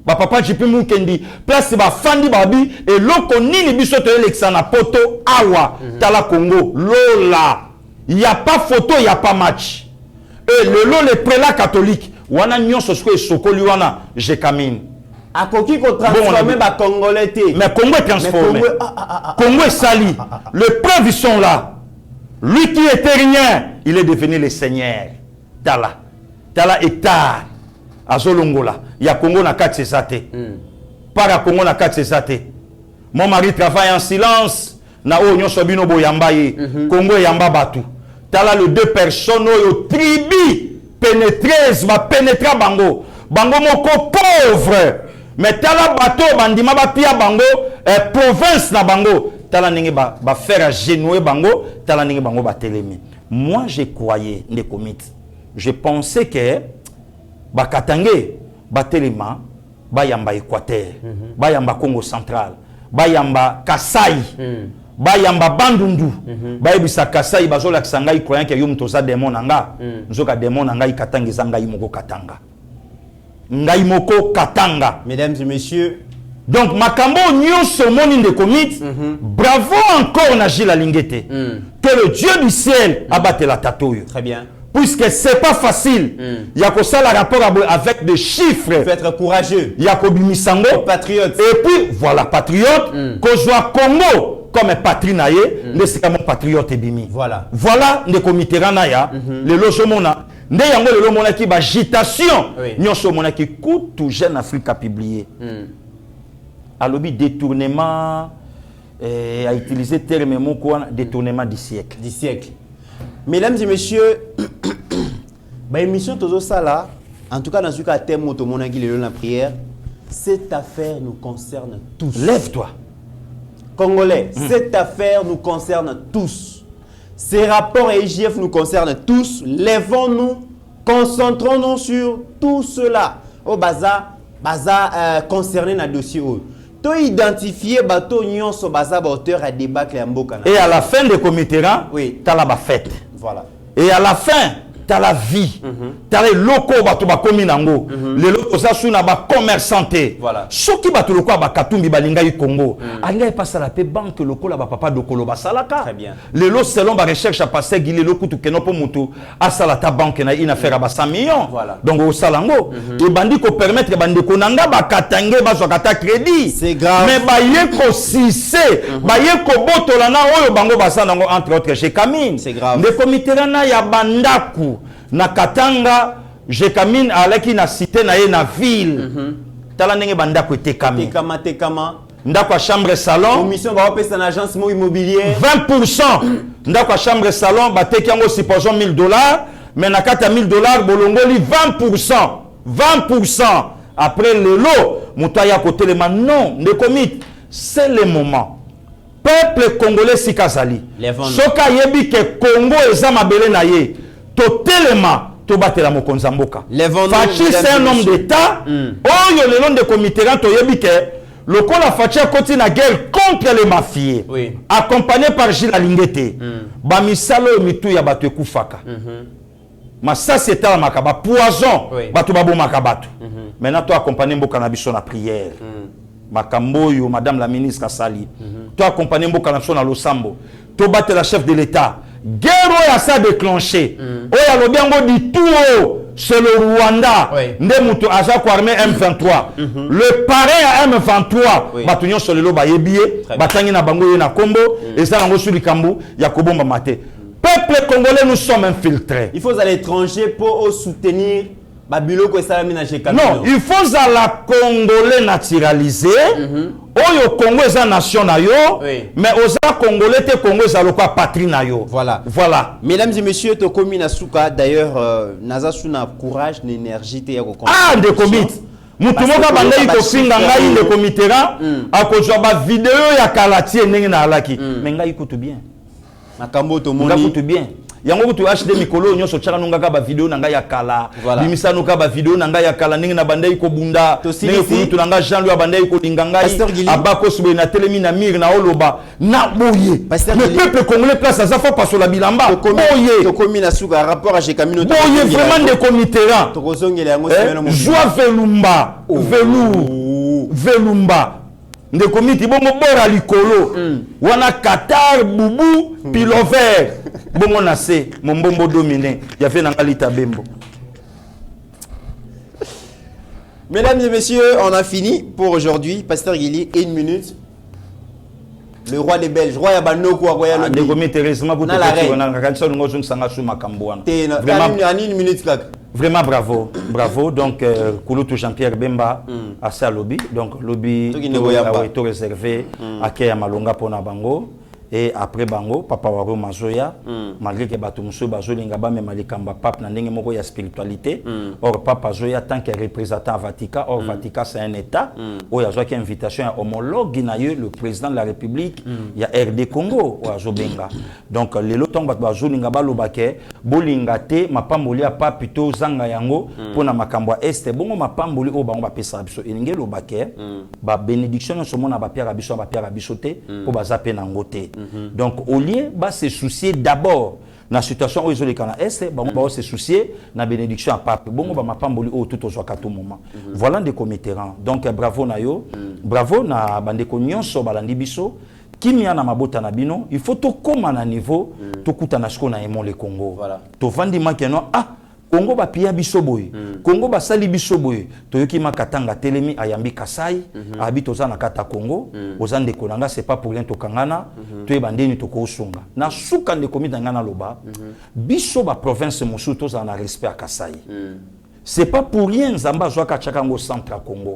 Ba papa jipi mukendi place ba fandi ba bi eloko nini biso te lekisa na poto awa tala Congo lola. Y a pas photo, y a pas match. Et le prélat catholique wana nyonso soko sokoli wana je kamine. A koki ko transformer ba congolais té. Mais Congo est transformé. Congo est sali. Les preuves ils sont là. Lui qui était rien, il est devenu le Seigneur. Tala hectare. Azolongola. Ya Congo na 4 sesate. Para Congo na 4 sesate. Mon mari travaille en silence. Na o nyonso bino boyamba ye. Congo yamba batu. Tala le 2 personnes au tribu pénétreuse va pénétrer bango. Bango moko pauvre. Mais tala bateau bandima ba pia bango province na bango. Tala ninge ba faire à genoux bango, tala ninge bango ba telemi. Moi je croyais les comites. Je pensais que ba katangé ba telema ba yamba Équateur, ba yamba Congo central, ba yamba Kasai. Bayamba bandundu bayebisa Kasai bazola kisangai croyant que yom toza démon nanga nzoka démon nanga ikatangi zanga imoko katanga ngai moko katanga. Mesdames et messieurs, donc makambo nyonso moni ndeko mit bravo encore na Gilles Alingete que le Dieu du ciel abatte la tatoyo. Très bien. Puisque c'est pas facile. Il y a que ça le rapport avec des chiffres. Il faut être courageux. Il y a Kobi Misango patriote. Et puis voilà patriote que soit Congo comme patrie naye mais c'est comme patriote bimi. Voilà. Voilà ne comité naya le lojomona nde yango le lomona ki ba agitation nyonso mona ki kutu Jeune Afrique a publié. Alobi détournement a utilisé terme moko détournement du siècle. Du siècle. Mesdames et messieurs, bah émission Tozo Sala, en tout cas dans ce cas thème Motomonagi le la prière, cette affaire nous concerne tous. Lève-toi. Congolais, cette affaire nous concerne tous. Ces rapports et IGF nous concernent tous. Lèvons-nous, concentrons-nous sur tout cela. Au bazar concerné dans le dossier. Tu identifier bateau nyon so bazar auteur à débat et à la fin des comités, oui, tu as la fête. Voilà. Et à la fin, tu as la vie. Tu as les locaux bateau ba komi nango. Les locaux ça sous na ba commerçanté. Voilà. Ce qui bateau loko ba katumbi balinga yi Congo. Allez pas ça la paix banque loko la ba papa de koloba salaka. Très bien. Les lots selon ba recherche à passer gili loko tu keno po mutu à salata banque na une affaire à ba 100 millions. Voilà. Donc au salango et bandi ko permettre bandi ko nanga ba katange ba so kata crédit. C'est grave. Mais ba yeko sisé, ba yeko botola na oyo bango basa nango entre autres chez Camine. C'est grave. Le comité na ya bandaku na Katanga, j'ai Camine alaki na cité na ye na ville. Tala ndenge bandaku était Camine. Tekama. Ndako chambre salon. Commission ba opesa na agence immobilier. 20%. Ndako chambre salon ba teki yango supposons $1000, mais na kata $1000 bolongoli 20%. 20%. Après le lot, moutaya côté le man non, le comité, c'est le moment. Peuple congolais sikazali. Soka yebi ke Congo ezama belé na ye. Totalement to batela mokonza mboka. Fachi c'est un homme d'état. Oyo le nom de comité to yebi ke lokola Fachi koti na guerre contre les mafieux. Oui. Accompagné par Gilles Alingete. Ba misalo mitu ya bato ekufaka. Ma ça c'est un makaba poison. Bato babo makabatu. Maintenant to accompagner mboka na biso na prière. Makamboyo, madame la ministre Kassali. Tu accompagnes Mboka na Losambo. Tu battes la chef de l'État. Guerre a ça déclenché. Oya lobiango dit tout. C'est le Rwanda. Ndemuto aja armée M23. Le parrain à M23. Batunyo sur le loba yebié. Batangi na bango na Kombo. Et ça nango sur Likambu. Yakobo Mamate. Peuple congolais, nous sommes infiltrés. Il faut aller à l'étranger pour soutenir. Non, il faut à la Congolais naturaliser. Oyo Congo est une nation na yo, mais aux Congolais te Congo est la patrie na yo. Voilà. Voilà. Mesdames et messieurs, Tokomi Nasuka d'ailleurs naza suna courage d'énergie te yako. Ah, de comité. Mutumoka bandai ko finga ngai de comité ra akozwa ba vidéo ya kalati ndenge na alaki. Mais ngai kutu bien. Makambo to moni. Ngai kutu bien. Yango tu HD mikolo nyoso chaka nunga ka ba vidéo nanga ya kala limisa nuka ba vidéo nanga ya kala ningi na bandai ko bunda ningi kutu nanga Jean-Louis bandai ko linganga abako sube na telemi na mir na oloba na boye le peuple congolais place ça faut pas sur la bilamba boye Tokomi na suka rapport à Jekamino boye vraiment des comités là tokozongela yango semeno mo joie velumba velumba de comité bongo bora likolo wana Qatar bubu pilover bongo na se mombombo dominé il y avait nangalita bembo. Mesdames et messieurs, on a fini pour aujourd'hui. Pasteur Guili, 1 minute. Le roi des Belges, roi Yabano quoi quoi ya de comité récemment pour vraiment bravo donc Kouloutou Jean-Pierre Bemba à sa lobby donc lobby tout réservé à Keya Malonga pour na bango. Et après bango papa waro mazoya malgré que bato muso bazolinga ba même malikamba pape na ndenge moko ya spiritualité or papa zoya tant que représentant à Vatican or Vatican c'est un état où il y a une invitation à homologue le président de la République il y a RD Congo ou azobenga donc les lotong bato bazolinga ba lobake bolinga te mapamboli a pas plutôt zanga yango pona makambo est bongo mapamboli o bango ba pesa biso elinge lobake ba bénédiction so mona ba pierre biso te po bazape na ngote. Donc au lieu de se soucier d'abord dans la situation où ils ont les canaux est, on va se soucier de la bénédiction à pape. Bon, on va m'apprendre tout au tout moment. Voilà des comités. Donc bravo Nayo, bravo na bande konyon so balandi biso. Qui m'y a na mabota na bino, il faut tout comme à niveau, tout coûte à nasko na aimons le Congo. Voilà. Tout vandi makeno Congo ba pia bisoboy. Congo ba sali bisoboy. Toyoki makatanga telemi ayambi Kasai, habito za na kata Congo, ozande konanga c'est pas pour rien to kangana, to ebandeni to ko sunga. Na suka de komi dangana loba, biso ba province mosuto za na respect à Kasai. C'est pas pour rien zamba zwaka chakango centre à Congo.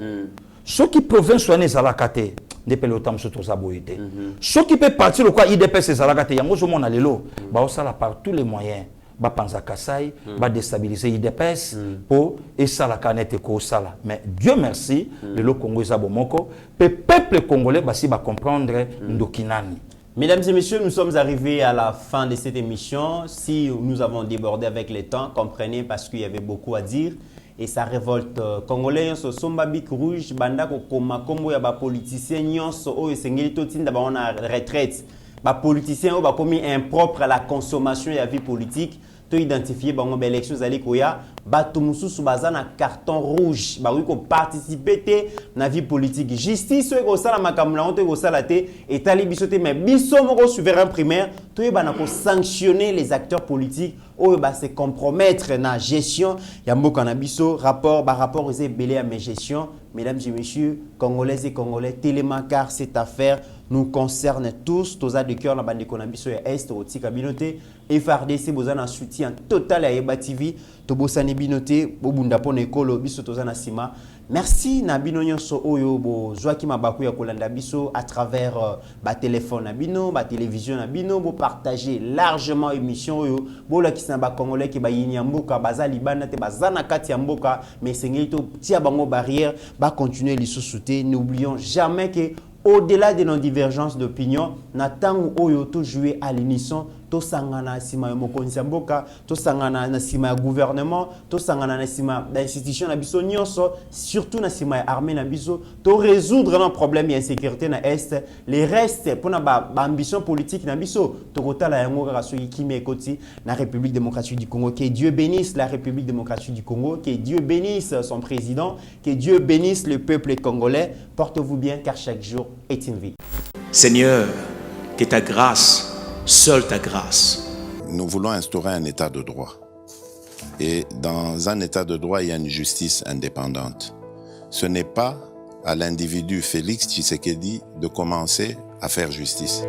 Ce qui province wane za la kate, de pelotam mosuto za boyete. Ce qui peut partir le quoi IDPS za la kate yango zo mona lelo, ba osala par tous les moyens. Ba panza Kasai, ba déstabiliser IDPS pour et ça la canette ko sala. Mais Dieu merci, le Congo est abomoko, le peuple congolais ba si ba comprendre ndokinani. Mesdames et messieurs, nous sommes arrivés à la fin de cette émission. Si nous avons débordé avec le temps, comprenez parce qu'il y avait beaucoup à dire. Et ça révolte congolais, ce somba bic rouge, banda koma kombo ya ba politicien nyonso o esengeli totinda ba on a retraite. Ba politicien o ba komi impropre à la consommation et à vie politique. To identifier bango ba élections ali koya bato mususu baza na carton rouge ba wi ko participer te na vie politique justice ko sala makambo na honte ko sala te etali biso te mais biso moko souverain primaire to yeba na ko sanctionner les acteurs politiques oyo ba se compromettre na gestion ya mboka na biso rapport ese belé à mes gestion. Mesdames et messieurs, Congolaises et Congolais, tellement car cette affaire nous concerne tous. Toza de cœur, la bande de Konabiso et Est, Oti Kabinote, FRDC, Bozan en soutien total à Eba TV, Tobosani Binote, Bobundapon Ekolo, Biso Tozana Sima. Merci Nabino Nyonso Oyo, Bo Joakim Abakou Yakolanda Biso à travers ba téléphone Nabino, ba télévision Nabino, Bo partager largement émission Oyo, Bo la Kisna ba Congolais qui ba Yinyamboka, Baza Libana, te Bazana Katiamboka, mais Sengito Tia Bango barrière. Continuer les sous-souter. N'oublions jamais que au-delà de nos divergences d'opinion, Natang Oyo to jouer à l'unisson, to sangana sima mokonzi mboka, to sangana na sima gouvernement, to sangana na sima d'institution na biso nyonso, surtout na sima armée na biso, to résoudre nos problèmes et insécurité na est, les restes pour na ba ambition politique na biso, to kotala yango kaka soki kimi ekoti na République démocratique du Congo. Que Dieu bénisse la République démocratique du Congo, que Dieu bénisse son président, que Dieu bénisse le peuple congolais. Portez-vous bien car chaque jour est une vie. Seigneur, que ta grâce, seule ta grâce. Nous voulons instaurer un état de droit. Et dans un état de droit, il y a une justice indépendante. Ce n'est pas à l'individu Félix Tshisekedi de commencer à faire justice.